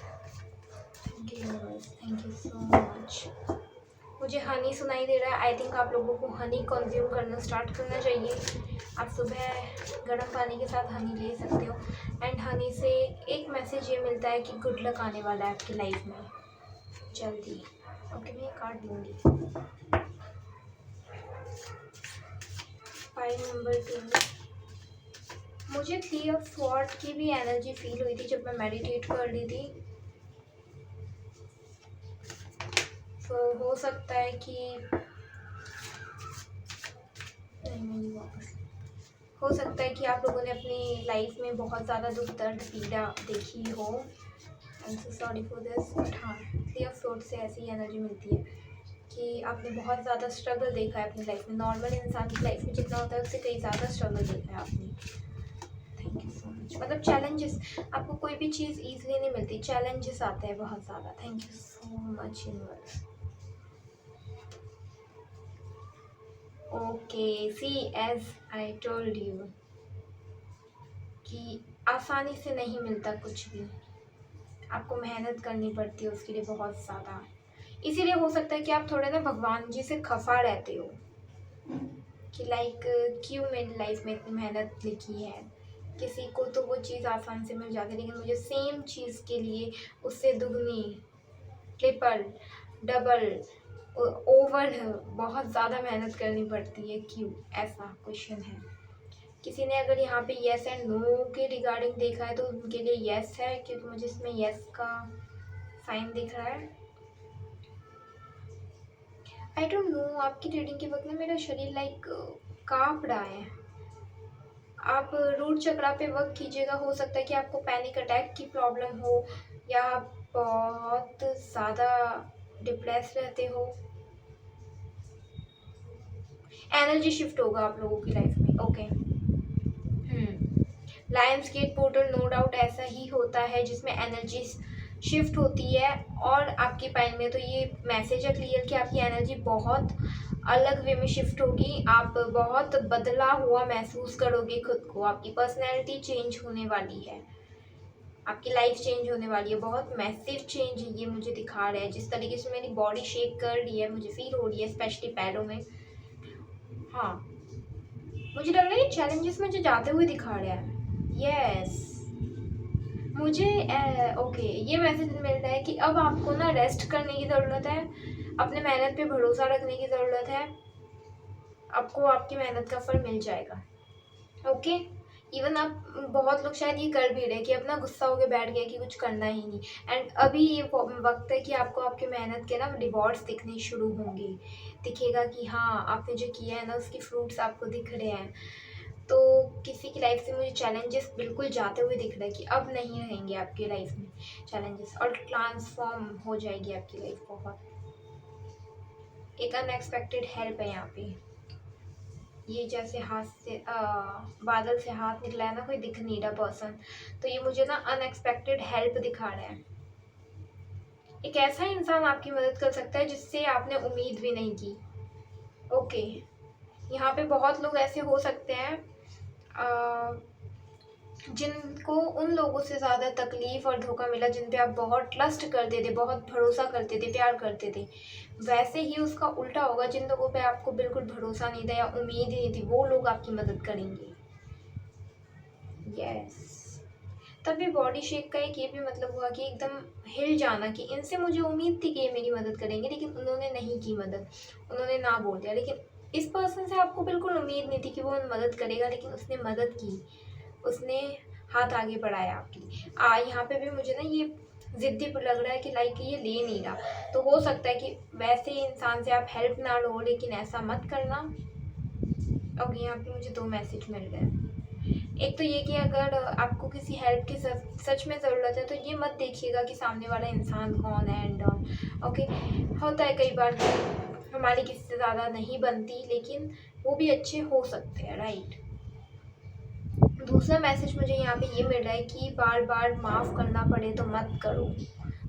Thank you universe, thank you so much. मुझे हनी सुनाई दे रहा है। आई थिंक आप लोगों को हनी कंज्यूम करना स्टार्ट करना चाहिए। आप सुबह गर्म पानी के साथ हनी ले सकते हो एंड हनी से एक मैसेज ये मिलता है कि गुड लक आने वाला है आपकी लाइफ में जल्दी। ओके, मैं ये कार्ड लूँगी। फाइल नंबर 2, मुझे 3 ऑफ स्वॉर्ड की भी एनर्जी फील हुई थी जब मैं मेडिटेट कर रही थी। तो हो सकता है कि नहीं वापस, हो सकता है कि आप लोगों ने अपनी लाइफ में बहुत ज़्यादा दुख दर्द पीड़ा देखी हो। I am so sorry for this, but हाँ, 3 ऑफ स्वॉर्ड से ऐसी एनर्जी मिलती है कि आपने बहुत ज़्यादा स्ट्रगल देखा है अपनी लाइफ में। नॉर्मल इंसान की लाइफ में जितना होता है उससे कई ज़्यादा स्ट्रगल देखा है आपने। Thank you so much. मतलब चैलेंजेस, आपको कोई भी चीज़ ईजिली नहीं मिलती, चैलेंजेस आते हैं बहुत ज़्यादा। Thank you so much universe. Okay, see as I told you कि आसानी से नहीं मिलता कुछ भी, आपको मेहनत करनी पड़ती है उसके लिए बहुत ज़्यादा। इसीलिए हो सकता है कि आप थोड़े ना भगवान जी से खफा रहते हो कि लाइक क्यों मेरी लाइफ में इतनी मेहनत लिखी है। किसी को तो वो चीज़ आसान से मिल जाती है लेकिन मुझे सेम चीज़ के लिए उससे दुगनी, ट्रिपल, डबल, ओवर बहुत ज़्यादा मेहनत करनी पड़ती है। क्यों, ऐसा क्वेश्चन है। किसी ने अगर यहाँ पे येस एंड नो के रिगार्डिंग देखा है तो उनके लिए येस है, क्योंकि मुझे इसमें येस का साइन दिख रहा है। आई डोंट नो, आपकी रीडिंग के वक्त में मेरा शरीर लाइक काँप रहा है। आप रूट चक्रा पे वर्क कीजिएगा। हो सकता है कि आपको पैनिक अटैक की प्रॉब्लम हो या आप बहुत ज़्यादा डिप्रेस रहते हो। एनर्जी शिफ्ट होगा आप लोगों की लाइफ में। Okay, lions gate portal no doubt ऐसा ही होता है जिसमें एनर्जी शिफ्ट होती है और आपके पाइन में तो ये मैसेज है क्लियर कि आपकी एनर्जी बहुत अलग वे में शिफ्ट होगी। आप बहुत बदला हुआ महसूस करोगे खुद को, आपकी पर्सनैलिटी चेंज होने वाली है, आपकी लाइफ चेंज होने वाली है। बहुत मैसिव चेंज ये मुझे दिखा रहा है। जिस तरीके से मेरी बॉडी शेक कर रही है, मुझे फील हो रही है स्पेशली पैरों में। हाँ, मुझे लग रहा है ये चैलेंजेस मुझे जाते हुए दिखा रहा है। यस, मुझे ओके, ये मैसेज मिल रहा है कि अब आपको ना रेस्ट करने की ज़रूरत है, अपने मेहनत पे भरोसा रखने की ज़रूरत है। आपको आपकी मेहनत का फल मिल जाएगा। ओके, इवन आप बहुत लोग शायद ये कर भी रहे कि अपना गुस्सा होकर बैठ गया कि कुछ करना ही नहीं, एंड अभी ये वक्त है कि आपको आपके मेहनत के ना रिवॉर्ड्स दिखने शुरू होंगे। दिखेगा कि हाँ, आपने जो किया है ना उसके फ्रूट्स आपको दिख रहे हैं। तो किसी की लाइफ से मुझे चैलेंजेस बिल्कुल जाते हुए दिख रहा है कि अब नहीं रहेंगे आपकी लाइफ में चैलेंजेस और ट्रांसफॉर्म हो जाएगी आपकी लाइफ। बहुत एक अनएक्सपेक्टेड हेल्प है यहाँ पे। ये जैसे हाथ से बादल से हाथ निकला है ना, कोई दिख नहीं रहा पर्सन, तो ये मुझे ना अनएक्सपेक्टेड हेल्प दिखा रहा है। एक ऐसा इंसान आपकी मदद कर सकता है जिससे आपने उम्मीद भी नहीं की। ओके, यहाँ पे बहुत लोग ऐसे हो सकते हैं जिनको उन लोगों से ज़्यादा तकलीफ़ और धोखा मिला जिन पे आप बहुत ट्रस्ट करते थे, बहुत भरोसा करते थे, प्यार करते थे। वैसे ही उसका उल्टा होगा, जिन लोगों पे आपको बिल्कुल भरोसा नहीं था या उम्मीद ही नहीं थी, वो लोग आपकी मदद करेंगे। यस, तभी बॉडी शेक का एक ये भी मतलब हुआ कि एकदम हिल जाना कि इनसे मुझे उम्मीद थी कि ये मेरी मदद करेंगे लेकिन उन्होंने नहीं की मदद, उन्होंने ना बोल दिया। लेकिन इस पर्सन से आपको बिल्कुल उम्मीद नहीं थी कि वो मदद करेगा, लेकिन उसने मदद की, उसने हाथ आगे बढ़ाया आपके लिए। यहाँ पे भी मुझे ना ये ज़िद्दी लग रहा है कि लाइक ये ले नहीं रहा, तो हो सकता है कि वैसे इंसान से आप हेल्प ना लो, लेकिन ऐसा मत करना। ओके, यहाँ पे मुझे 2 मैसेज मिल गए। एक तो ये कि अगर आपको किसी हेल्प की सच में ज़रूरत है तो ये मत देखिएगा कि सामने वाला इंसान कौन है एंड ओके, होता है कई बार हमारी किसी से ज़्यादा नहीं बनती, लेकिन वो भी अच्छे हो सकते हैं, राइट। दूसरा मैसेज मुझे यहाँ पे ये मिल रहा है कि बार बार माफ़ करना पड़े तो मत करो,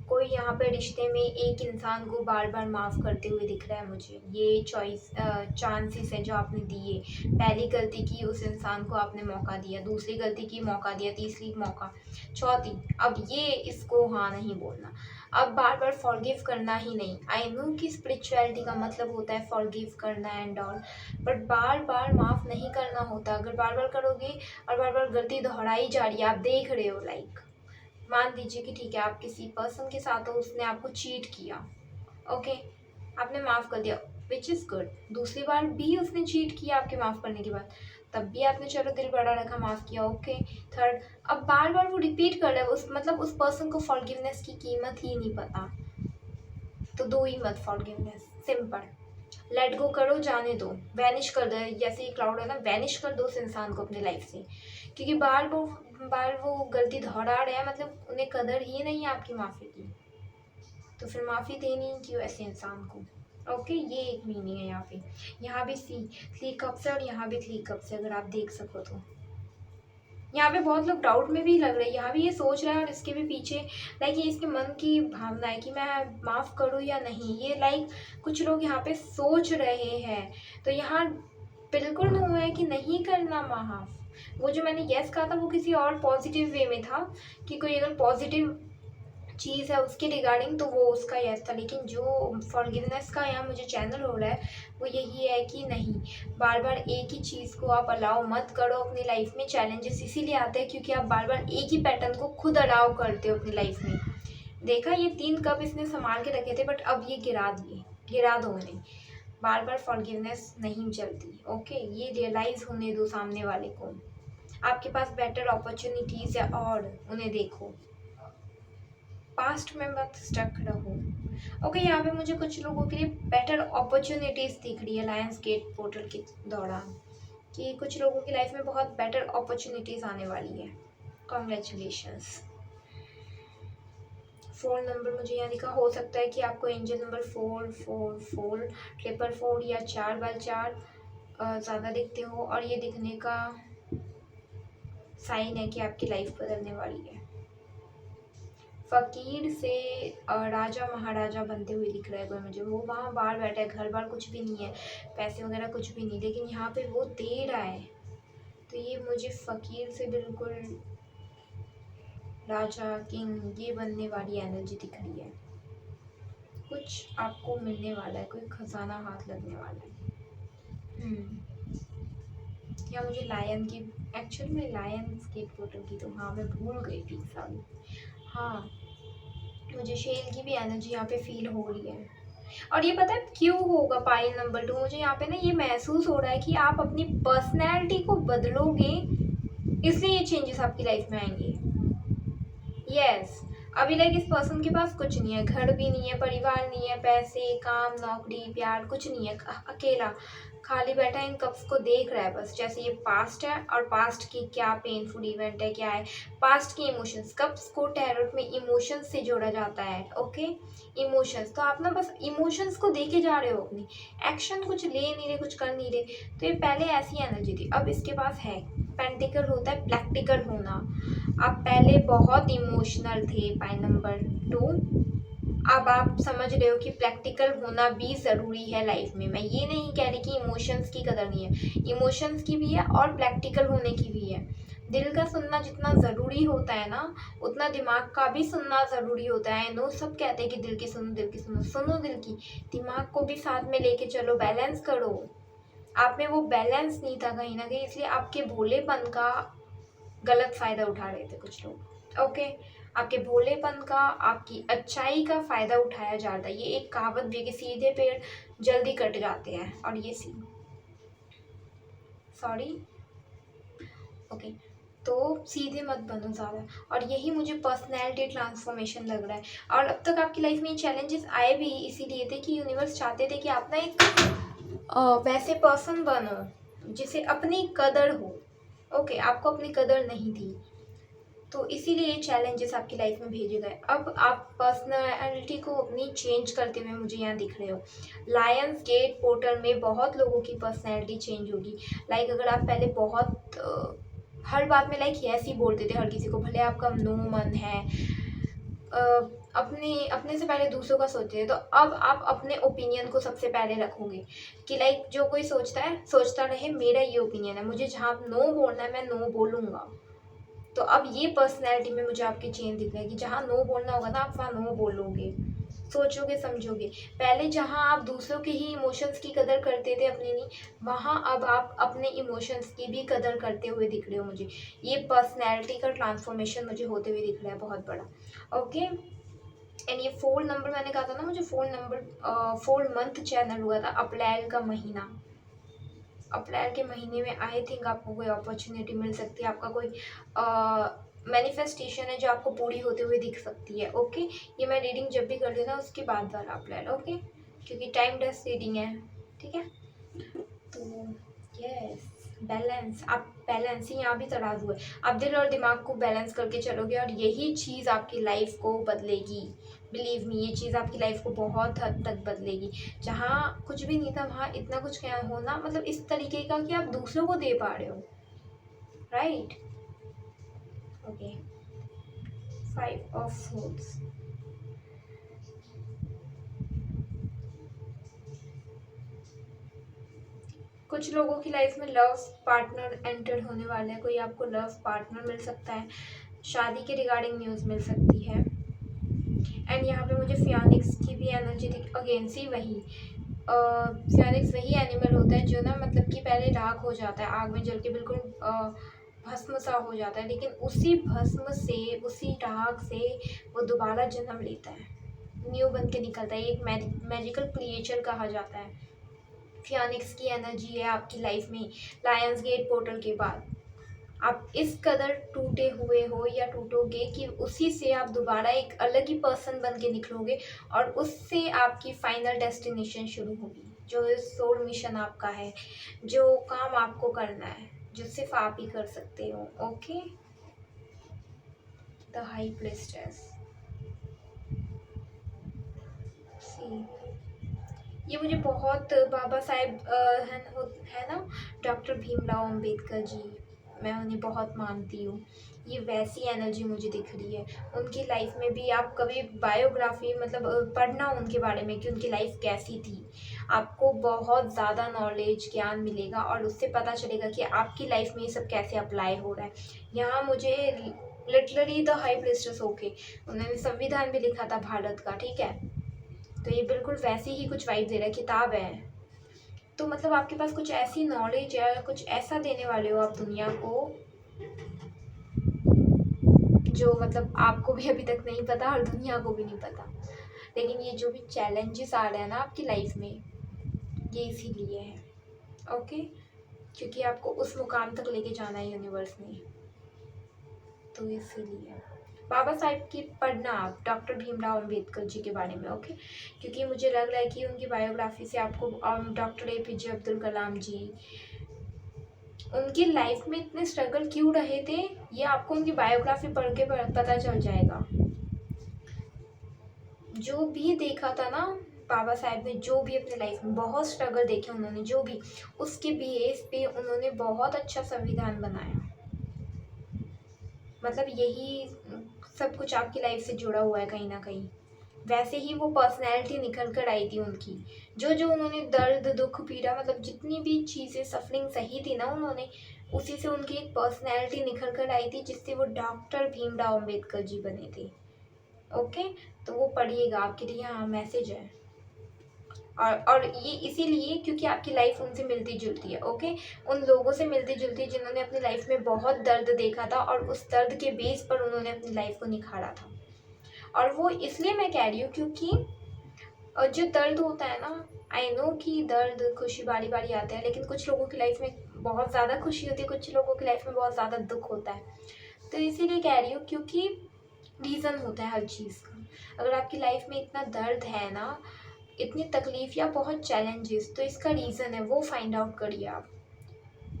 कोई यहाँ पे रिश्ते में एक इंसान को बार बार माफ़ करते हुए दिख रहा है मुझे। ये चांसेस है जो आपने दिए। पहली गलती की, उस इंसान को आपने मौका दिया, दूसरी गलती की, मौका दिया, तीसरी मौका, चौथी, अब ये इसको हाँ नहीं बोलना। अब बार बार फॉरगिव करना ही नहीं। आई नो कि स्पिरिचुअलिटी का मतलब होता है फॉरगिव करना एंड ऑल, बट बार बार माफ़ नहीं करना होता। अगर बार बार करोगे और बार बार गलती दोहराई जा रही है, आप देख रहे हो, लाइक मान लीजिए कि ठीक है आप किसी पर्सन के साथ हो, उसने आपको चीट किया, ओके, आपने माफ़ कर दिया, विच इज़ गुड। दूसरी बार भी उसने चीट किया आपके माफ़ करने के बाद, तब भी आपने चलो दिल बड़ा रखा, माफ़ किया, ओके। थर्ड, अब बार बार वो रिपीट कर रहा है, उस मतलब उस पर्सन को फॉरगिवनेस की कीमत ही नहीं पता, तो दो ही मत फॉरगिवनेस, सिंपल। लेट गो करो, जाने दो, वैनिश कर दो, जैसे क्लाउड है ना, वैनिश कर दो उस इंसान को अपनी लाइफ से, क्योंकि बार वो गलती दोहरा रहे हैं, मतलब उन्हें कदर ही नहीं है आपकी माफ़ी की, तो फिर माफ़ी देनी क्यों ऐसे इंसान को। ओके, ये एक मीनिंग है यहाँ पे। यहाँ भी थ्री कप्स है और यहाँ भी थ्री कप्स है, अगर आप देख सको तो। यहाँ पे बहुत लोग डाउट में भी लग रहे हैं, यहाँ भी ये सोच रहा है और इसके भी पीछे लाइक ये इसके मन की भावना है कि मैं माफ़ करूँ या नहीं, ये लाइक कुछ लोग यहाँ पे सोच रहे हैं। तो यहाँ बिल्कुल नो है कि नहीं करना माफ़। वो जो मैंने यस कहा था वो किसी और पॉजिटिव वे में था, कि कोई अगर पॉजिटिव चीज़ है उसके रिगार्डिंग, तो वो उसका यस था। लेकिन जो फॉरगिवनेस का यहाँ मुझे चैनल हो रहा है वो यही है कि नहीं, बार बार एक ही चीज़ को आप अलाउ मत करो अपनी लाइफ में। चैलेंजेस इसीलिए आते हैं क्योंकि आप बार बार एक ही पैटर्न को खुद अलाउ करते हो अपनी लाइफ में। देखा, ये 3 कप इसने संभाल के रखे थे, बट अब ये गिरा दो उन्हें। बार बार फॉरगिवनेस नहीं चलती, ओके, ये रियलाइज़ होने दो सामने वाले को। आपके पास बेटर अपॉर्चुनिटीज़ है और उन्हें देखो, पास्ट में मत स्टक रहो। ओके, यहाँ पे मुझे कुछ लोगों के लिए बेटर अपॉर्चुनिटीज़ दिख रही है लायंस गेट पोर्टल के दौरान, कि कुछ लोगों की लाइफ में बहुत बेटर अपॉर्चुनिटीज़ आने वाली है। कॉन्ग्रेचुलेशंस। फ़ोन नंबर मुझे यहाँ लिखा, हो सकता है कि आपको एंजल नंबर 444 444 या 4x4 ज़्यादा दिखते हो, और ये दिखने का साइन है कि आपकी लाइफ बदलने वाली है। फ़कीर से राजा महाराजा बनते हुए दिख रहा है कोई मुझे। वो वहाँ बाहर बैठा है, घर बार कुछ भी नहीं है, पैसे वगैरह कुछ भी नहीं, लेकिन यहाँ पे वो दे रहा है। तो ये मुझे फ़कीर से बिल्कुल राजा, किंग, ये बनने वाली एनर्जी दिख रही है। कुछ आपको मिलने वाला है, कोई खजाना हाथ लगने वाला है। या मुझे लायन की, एक्चुअल में लायन स्केट पोर्टल की, तो हाँ मैं भूल गई थी, सॉरी। हाँ, मुझे शेल की भी एनर्जी यहाँ पे फील हो रही है। और ये पता है क्यों होगा पाइल नंबर 2, मुझे यहाँ पे ना ये महसूस हो रहा है कि आप अपनी पर्सनैलिटी को बदलोगे, इसलिए ये चेंजेस आपकी लाइफ में आएंगे। यस, अभी लाइक इस पर्सन के पास कुछ नहीं है, घर भी नहीं है, परिवार नहीं है, पैसे, काम, नौकरी, प्यार, कुछ नहीं है, अकेला खाली बैठा इन कप्स को देख रहा है बस। जैसे ये पास्ट है और पास्ट की क्या पेनफुल इवेंट है, क्या है पास्ट की इमोशंस। कप्स को टैरोट में इमोशंस से जोड़ा जाता है, ओके, इमोशंस। तो आप ना बस इमोशंस को देखे जा रहे हो, अपनी एक्शन कुछ ले नहीं रहे, कुछ कर नहीं रहे। तो ये पहले ऐसी एनर्जी थी, अब इसके पास है पेंटिकल होता है प्रैक्टिकल होना। आप पहले बहुत इमोशनल थे, पाइल नंबर 2, अब आप समझ रहे हो कि प्रैक्टिकल होना भी ज़रूरी है लाइफ में। मैं ये नहीं कह रही कि इमोशंस की कदर नहीं है, इमोशंस की भी है और प्रैक्टिकल होने की भी है। दिल का सुनना जितना ज़रूरी होता है ना, उतना दिमाग का भी सुनना ज़रूरी होता है। नो, सब कहते हैं कि दिल की सुनो, दिल की सुनो, सुनो दिल की, दिमाग को भी साथ में लेके चलो, बैलेंस करो। आप में वो बैलेंस नहीं था कहीं ना कहीं, इसलिए आपके भोलेपन का गलत फ़ायदा उठा रहे थे कुछ लोग, ओके। आपके भोलेपन का, आपकी अच्छाई का फ़ायदा उठाया जाता है। ये एक कहावत भी है कि सीधे पेड़ जल्दी कट जाते हैं, और ये सॉरी, ओके, तो सीधे मत बनो ज़्यादा। और यही मुझे पर्सनैलिटी ट्रांसफॉर्मेशन लग रहा है। और अब तक आपकी लाइफ में ये चैलेंजेस आए भी इसीलिए थे कि यूनिवर्स चाहते थे कि आप ना एक वैसे पर्सन बनो जिसे अपनी कदर हो, ओके, आपको अपनी कदर नहीं थी, तो इसीलिए ये चैलेंजेस आपकी लाइफ में भेजे गए। अब आप पर्सनैलिटी को अपनी चेंज करते हुए मुझे यहाँ दिख रहे हो। लायंस गेट पोर्टल में बहुत लोगों की पर्सनैलिटी चेंज होगी। लाइक अगर आप पहले बहुत हर बात में लाइक यस ही बोलते थे हर किसी को, भले आपका नो मन है, अपने अपने से पहले दूसरों का सोचते थे, तो अब आप अपने ओपिनियन को सबसे पहले रखोगे कि लाइक जो कोई सोचता है सोचता रहे, मेरा ये ओपिनियन है, मुझे जहाँ नो बोलना है मैं नो बोलूँगा। तो अब ये पर्सनैलिटी में मुझे आपकी चेंज दिख रहा है कि जहाँ नो बोलना होगा ना आप वहाँ नो बोलोगे, सोचोगे समझोगे। पहले जहाँ आप दूसरों के ही इमोशंस की कदर करते थे अपने नहीं, वहाँ अब आप अपने इमोशंस की भी कदर करते हुए दिख रहे हो मुझे। ये पर्सनैलिटी का ट्रांसफॉर्मेशन मुझे होते हुए दिख रहा है बहुत बड़ा। ओके, एंड ये 4 नंबर मैंने कहा था ना, मुझे 4 नंबर 4 मंथ चैनल हुआ था, अप्रैल का महीना। अप्रैल के महीने में आई थिंक आपको कोई अपॉर्चुनिटी मिल सकती है, आपका कोई मैनिफेस्टेशन है जो आपको पूरी होते हुए दिख सकती है। ओके, ये मैं रीडिंग जब भी कर देना उसके बाद वाला अप्रैल। ओके, क्योंकि टाइम डेस रीडिंग है, ठीक है। तो यस, बैलेंस, आप बैलेंस ही यहाँ भी तराजू है। आप दिल और दिमाग को बैलेंस करके चलोगे और यही चीज़ आपकी लाइफ को बदलेगी। बिलीव मी, ये चीज़ आपकी लाइफ को बहुत हद तक बदलेगी। जहाँ कुछ भी नहीं था वहाँ इतना कुछ क्या होना, मतलब इस तरीके का कि आप दूसरों को दे पा रहे हो, राइट। Okay, 5 of swords. कुछ लोगों की लाइफ में लव पार्टनर एंटर होने वाला है, कोई आपको लव पार्टनर मिल सकता है, शादी के रिगार्डिंग न्यूज़ मिल सकती है। एंड यहाँ पे मुझे फियोनिक्स की भी एनर्जी दिख, अगेन सी वही फियोनिक्स वही एनिमल होता है जो ना मतलब कि पहले राख हो जाता है, आग में जल के बिल्कुल भस्म सा हो जाता है, लेकिन उसी भस्म से, उसी राख से वो दोबारा जन्म लेता है, न्यू बन के निकलता है। एक मैजिकल क्रिएचर कहा जाता है। फियोनिक्स की एनर्जी है आपकी लाइफ में लायंस गेट पोर्टल के बाद। आप इस कदर टूटे हुए हो या टूटोगे कि उसी से आप दोबारा एक अलग ही पर्सन बन के निकलोगे और उससे आपकी फाइनल डेस्टिनेशन शुरू होगी, जो सोल मिशन आपका है, जो काम आपको करना है, जो सिर्फ आप ही कर सकते हो। Okay, the high priestess. See, ये मुझे बहुत बाबा साहेब है ना, डॉक्टर भीमराव अंबेडकर जी, मैं उन्हें बहुत मानती हूँ। ये वैसी एनर्जी मुझे दिख रही है। उनकी लाइफ में भी आप कभी बायोग्राफी मतलब पढ़ना उनके बारे में कि उनकी लाइफ कैसी थी, आपको बहुत ज़्यादा नॉलेज ज्ञान मिलेगा और उससे पता चलेगा कि आपकी लाइफ में ये सब कैसे अप्लाई हो रहा है। यहाँ मुझे लिटरली द हाई प्रिस्टेस होके उन्होंने संविधान भी लिखा था भारत का, ठीक है। तो ये बिल्कुल वैसी ही कुछ वाइब दे रहा है, किताब है। तो मतलब आपके पास कुछ ऐसी नॉलेज है, कुछ ऐसा देने वाले हो आप दुनिया को जो मतलब आपको भी अभी तक नहीं पता और दुनिया को भी नहीं पता। लेकिन ये जो भी चैलेंजेस आ रहे हैं ना आपकी लाइफ में, ये इसीलिए है। ओके, क्योंकि आपको उस मुकाम तक लेके जाना है यूनिवर्स ने, तो इसीलिए बाबा साहेब की पढ़ना आप, डॉक्टर भीमराव अंबेडकर जी के बारे में। ओके, क्योंकि मुझे लग रहा है कि उनकी बायोग्राफी से आपको डॉक्टर APJ अब्दुल कलाम जी, उनकी लाइफ में इतने स्ट्रगल क्यों रहे थे, ये आपको उनकी बायोग्राफी पढ़ के पता चल जाएगा। जो भी देखा था ना बाबा साहेब ने, जो भी अपने लाइफ में बहुत स्ट्रगल देखे उन्होंने, जो भी, उसके बेस पे उन्होंने बहुत अच्छा संविधान बनाया। मतलब यही सब कुछ आपकी लाइफ से जुड़ा हुआ है कहीं ना कहीं। वैसे ही वो पर्सनैलिटी निकल कर आई थी उनकी, जो जो उन्होंने दर्द दुख पीड़ा मतलब जितनी भी चीज़ें सफरिंग सही थी ना उन्होंने, उसी से उनकी एक पर्सनैलिटी निकल कर आई थी जिससे वो डॉक्टर भीमराव अंबेडकर जी बने थे। ओके, तो वो पढ़िएगा, आपके लिए यहाँ मैसेज है। और ये इसीलिए क्योंकि आपकी लाइफ उनसे मिलती जुलती है। ओके, उन लोगों से मिलती जुलती है जिन्होंने अपनी लाइफ में बहुत दर्द देखा था और उस दर्द के बेस पर उन्होंने अपनी लाइफ को निखारा था। और वो इसलिए मैं कह रही हूँ क्योंकि जो दर्द होता है ना, आई नो कि दर्द खुशी बारी बारी आता है, लेकिन कुछ लोगों की लाइफ में बहुत ज़्यादा खुशी होती है, कुछ लोगों की लाइफ में बहुत ज़्यादा दुख होता है। तो इसीलिए कह रही हूँ क्योंकि रीज़न होता है हर चीज़ का। अगर आपकी लाइफ में इतना दर्द है ना, इतनी तकलीफ या बहुत चैलेंजेस, तो इसका रीज़न है, वो फाइंड आउट करिए आप।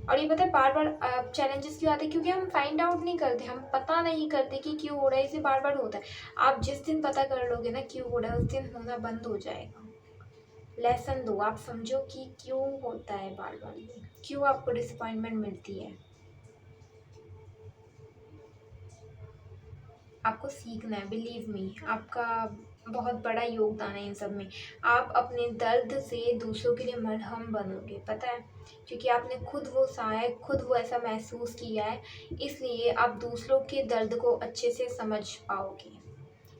और ये पता है बार बार चैलेंजेस क्यों आते हैं, क्योंकि हम फाइंड आउट नहीं करते, हम पता नहीं करते कि क्यों हो रहा है, इसे बार बार होता है। आप जिस दिन पता कर लोगे ना क्यों हो रहा है, उस दिन होना बंद हो जाएगा। लेसन दो, आप समझो कि क्यों होता है बार बार, ये क्यों आपको डिसअपॉइंटमेंट मिलती है। आपको सीखना है, बिलीव मी, आपका बहुत बड़ा योगदान है इन सब में। आप अपने दर्द से दूसरों के लिए मरहम बनोगे, पता है, क्योंकि आपने खुद वो सहा है, खुद वो ऐसा महसूस किया है, इसलिए आप दूसरों के दर्द को अच्छे से समझ पाओगे।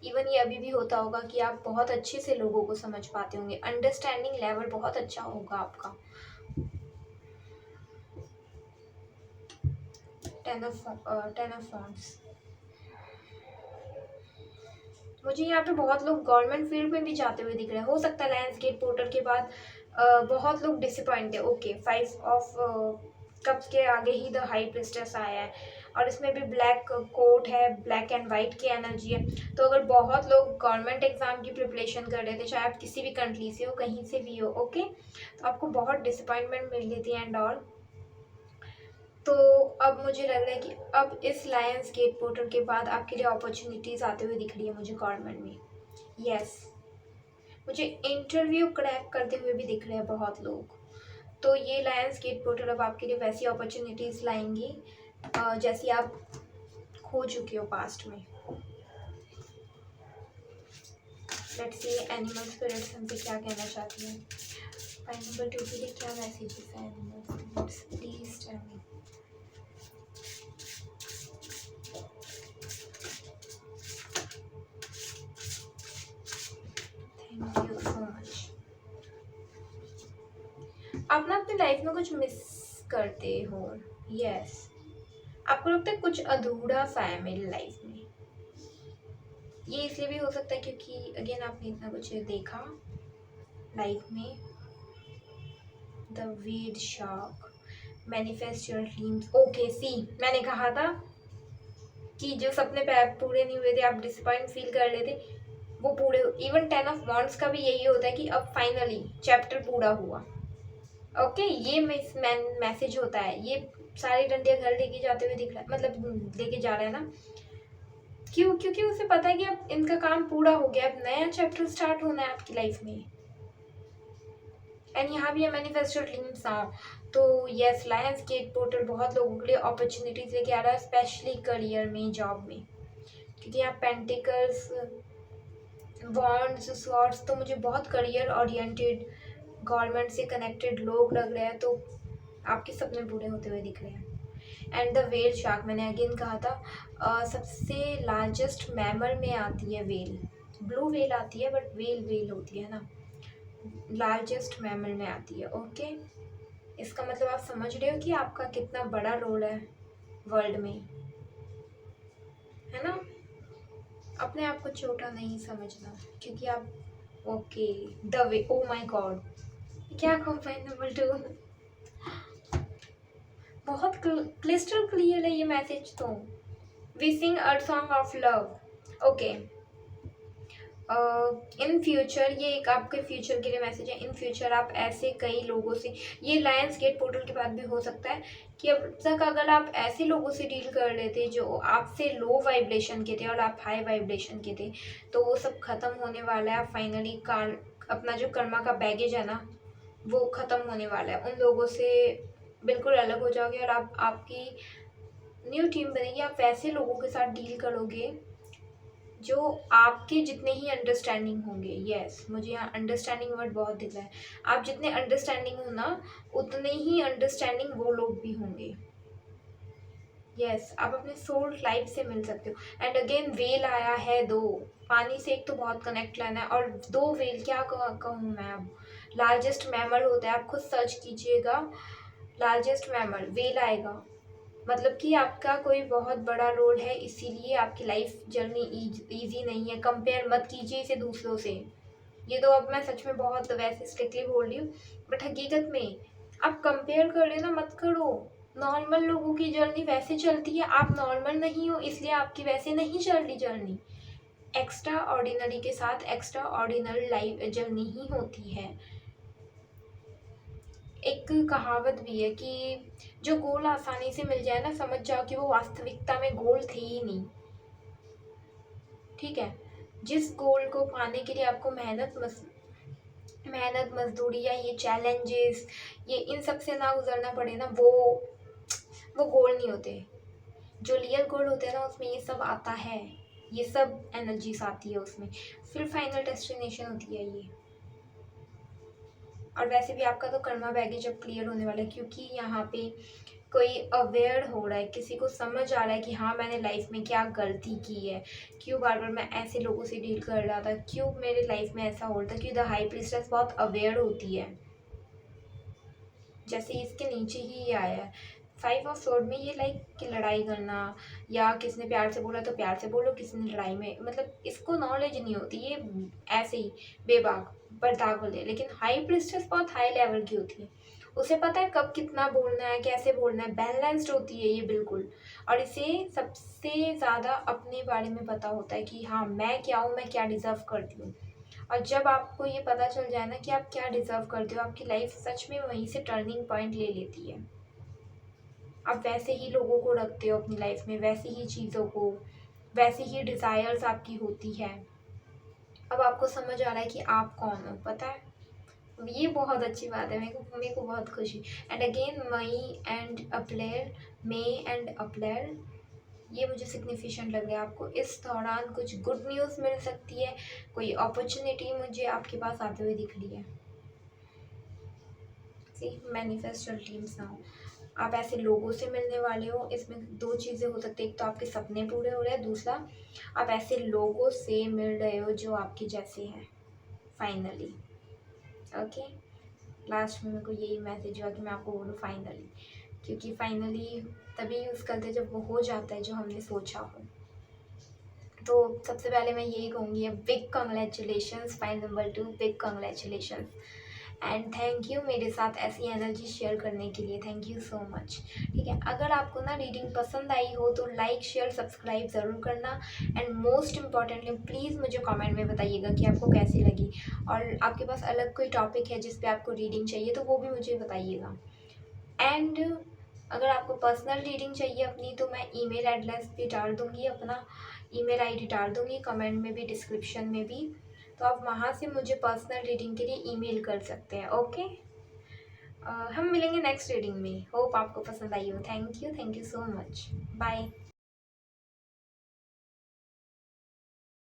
इवन ये अभी भी होता होगा कि आप बहुत अच्छे से लोगों को समझ पाते होंगे, अंडरस्टैंडिंग लेवल बहुत अच्छा होगा आपका। Ten of wands। मुझे यहाँ पे बहुत लोग गवर्नमेंट फील्ड में भी जाते हुए दिख रहे हैं। हो सकता है लायंस गेट पोर्टल के बाद बहुत लोग डिसअपॉइंट है। ओके, 5 ऑफ कप्स के आगे ही द हाई प्रिस्टेस आया है और इसमें भी ब्लैक कोट है, ब्लैक एंड वाइट की एनर्जी है। तो अगर बहुत लोग गवर्नमेंट एग्जाम की प्रिपरेशन कर रहे थे, चाहे आप किसी भी कंट्री से हो, कहीं से भी हो, ओके, तो आपको बहुत डिसअपॉइंटमेंट मिल रही थी एंड ऑल। तो अब मुझे लग रहा है कि अब इस लायंस गेट पोर्टल के बाद आपके लिए अपॉर्चुनिटीज़ आते हुए दिख रही है मुझे गवर्नमेंट में। यस, मुझे इंटरव्यू क्रैक करते हुए भी दिख रहे हैं बहुत लोग। तो ये लायंस गेट पोर्टल अब आपके लिए वैसी अपॉर्चुनिटीज़ लाएंगी जैसी आप खो चुके हो पास्ट में। लेट्स सी एनिमल स्पिरिट्स हमसे क्या कहना चाहती हैं। फाइल नंबर 2 के लिए क्या मैसेजेस है animal spirits, please tell me. Thank you so much. आप ना अपनी लाइफ में कुछ मिस करते हो। यस, आपको लगता है कुछ अधूरा सा है मेरी लाइफ में। ये इसलिए भी हो सकता है क्योंकि अगेन आपने इतना कुछ देखा लाइफ में। The weed shark, manifest your dreams. Okay, see, मैंने कहा था कि जो सपने पूरे नहीं हुए थे, आप डिसअपॉइंट फील कर रहे थे, वो पूरे। इवन 10 ऑफ wands का भी यही होता है कि अब फाइनली चैप्टर पूरा हुआ। ओके, ये मैसेज होता है। ये सारी डंडियां घर लेके जाते हुए दिख रहा है, मतलब लेके जा रहा है ना। क्यों? क्योंकि उसे पता है कि अब इनका काम पूरा हो गया, अब नया चैप्टर स्टार्ट होना है आपकी लाइफ में। एंड यहाँ भी है मैनिफेस्ट योर ड्रीम्स नाउ। तो यस, लायंस गेट पोर्टल बहुत लोगों के लिए अपॉर्चुनिटीज लेके आ रहा है, स्पेशली करियर में, जॉब में, क्योंकि यहाँ पेंटिकल्स, वॉन्ड्स, स्वॉर्ड्स, तो मुझे बहुत करियर ओरिएंटेड, गवर्नमेंट से कनेक्टेड लोग लग रहे हैं। तो आपके सपने पूरे होते हुए दिख रहे हैं। एंड द वेल शार्क, मैंने अगेन कहा था सबसे लार्जेस्ट मैमल में आती है वेल। ब्लू वेल आती है बट वेल वेल होती है ना, लार्जेस्ट मैमल में आती है। ओके, इसका मतलब आप समझ रहे हो कि आपका कितना बड़ा रोल है वर्ल्ड में, है ना। अपने आप को छोटा नहीं समझना, क्योंकि आप okay the way, O my God, क्या कहूँ पॉइंट नंबर 2, बहुत क्रिस्टल क्लियर है ये मैसेज। तो we sing a song of love. Okay, in future, ये एक आपके फ्यूचर के लिए मैसेज है। इन फ्यूचर आप ऐसे कई लोगों से, ये लायंस गेट पोर्टल के बाद भी हो सकता है कि अब तक अगर आप ऐसे लोगों से डील कर रहे थे जो आपसे लो वाइब्रेशन के थे और आप हाई वाइब्रेशन के थे, तो वो सब खत्म होने वाला है। आप फाइनली अपना जो कर्मा का बैगेज है ना, वो खत्म होने वाला है। उन लोगों से बिल्कुल अलग हो जाओगे और आप, आपकी न्यू टीम बनेगी। आप वैसे लोगों के साथ डील करोगे जो आपके जितने ही अंडरस्टैंडिंग होंगे। यस, मुझे यहाँ अंडरस्टैंडिंग वर्ड बहुत दिख रहा है। आप जितने अंडरस्टैंडिंग हो ना, उतने ही अंडरस्टैंडिंग वो लोग भी होंगे। यस, आप अपने सोल लाइफ से मिल सकते हो। एंड अगेन वेल आया है 2, पानी से एक तो बहुत कनेक्ट लेना है, और 2 वेल, क्या कहूँ मैं अब, लार्जेस्ट मैमल होता है, आप खुद सर्च कीजिएगा, लार्जेस्ट मैमल वेल आएगा, मतलब कि आपका कोई बहुत बड़ा रोल है, इसीलिए आपकी लाइफ जर्नी इजी नहीं है। कंपेयर मत कीजिए इसे दूसरों से। ये तो अब मैं सच में बहुत वैसे स्ट्रिक्टली बोल रही हूँ, बट हकीकत में आप कंपेयर कर लेना मत करो। नॉर्मल लोगों की जर्नी वैसे चलती है, आप नॉर्मल नहीं हो इसलिए आपकी वैसे नहीं चल रही जर्नी। एक्स्ट्रा ऑर्डिनरी के साथ एक्स्ट्रा ऑर्डिनरी लाइफ जर्नी ही होती है। एक कहावत भी है कि जो गोल आसानी से मिल जाए ना, समझ जाओ कि वो वास्तविकता में गोल थे ही नहीं। ठीक है, जिस गोल को पाने के लिए आपको मेहनत मजदूरी या ये चैलेंजेस, ये इन सब से ना गुजरना पड़े ना, वो गोल नहीं होते। जो रियल गोल होते हैं ना, उसमें ये सब आता है। ये सब एनर्जीज आती है उसमें, फिर फाइनल डेस्टिनेशन होती है ये। और वैसे भी आपका तो कर्मा बैगेज अब क्लियर होने वाला है, क्योंकि यहाँ पे कोई अवेयर हो रहा है, किसी को समझ आ रहा है कि हाँ मैंने लाइफ में क्या गलती की है, क्यों बार बार मैं ऐसे लोगों से डील कर रहा था, क्यों मेरे लाइफ में ऐसा हो रहा था। क्यों द हाई प्रीस्टेस बहुत अवेयर होती है, जैसे इसके नीचे ही ये आया है 5 ऑफ स्वॉर्ड में, ये लाइक कि लड़ाई करना, या किसने प्यार से बोला तो प्यार से बोलो, किसी ने लड़ाई में, मतलब इसको नॉलेज नहीं होती, ये ऐसे ही बेबाक बर्ताव बोले। लेकिन हाई प्रिस्टेस बहुत हाई लेवल की होती है, उसे पता है कब कितना बोलना है, कैसे बोलना है, बैलेंस्ड होती है ये बिल्कुल। और इसे सबसे ज़्यादा अपने बारे में पता होता है कि हाँ मैं क्या हूँ, मैं क्या डिज़र्व करती हूँ। और जब आपको ये पता चल जाए ना कि आप क्या डिज़र्व करते हो, आपकी लाइफ सच में वहीं से टर्निंग पॉइंट ले लेती है। आप वैसे ही लोगों को रखते हो अपनी लाइफ में, वैसी ही चीज़ों को, वैसी ही डिज़ायर्स आपकी होती है। अब आपको समझ आ रहा है कि आप कौन हो, पता है, ये बहुत अच्छी बात है, मेरे को बहुत खुशी। एंड अगेन मई एंड अप्लेयर, मे एंड अप्लेयर, ये मुझे सिग्निफिकेंट लग रहा है। आपको इस दौरान कुछ गुड न्यूज़ मिल सकती है, कोई अपॉर्चुनिटी मुझे आपके पास आते हुए दिख रही है। सी मैनिफेस्ट योर ड्रीम्स नाउ। आप ऐसे लोगों से मिलने वाले हो, इसमें दो चीज़ें हो सकती है, एक तो आपके सपने पूरे हो रहे हैं, दूसरा आप ऐसे लोगों से मिल रहे हो जो आपके जैसे हैं फाइनली। ओके, लास्ट में मेरे को यही मैसेज हुआ कि मैं आपको बोलूँ फाइनली, क्योंकि फाइनली तभी यूज़ करते जब वो हो जाता है जो हमने सोचा हो। तो सबसे पहले मैं यही कहूँगी, big congratulations, fine number 2, big congratulations and thank you मेरे साथ ऐसी एनर्जी शेयर करने के लिए, थैंक यू सो मच। ठीक है, अगर आपको ना रीडिंग पसंद आई हो तो लाइक शेयर सब्सक्राइब ज़रूर करना, एंड मोस्ट इम्पॉर्टेंटली प्लीज़ मुझे कमेंट में बताइएगा कि आपको कैसी लगी, और आपके पास अलग कोई टॉपिक है जिस पे आपको रीडिंग चाहिए तो वो भी मुझे बताइएगा। एंड अगर आपको पर्सनल रीडिंग चाहिए अपनी, तो मैं ईमेल एड्रेस भी डाल दूँगी, अपना ईमेल आईडी डाल दूँगी कमेंट में भी, डिस्क्रिप्शन में भी, तो आप वहाँ से मुझे पर्सनल रीडिंग के लिए ईमेल कर सकते हैं। ओके, हम मिलेंगे नेक्स्ट रीडिंग में, होप आपको पसंद आई हो। Thank you so much, bye.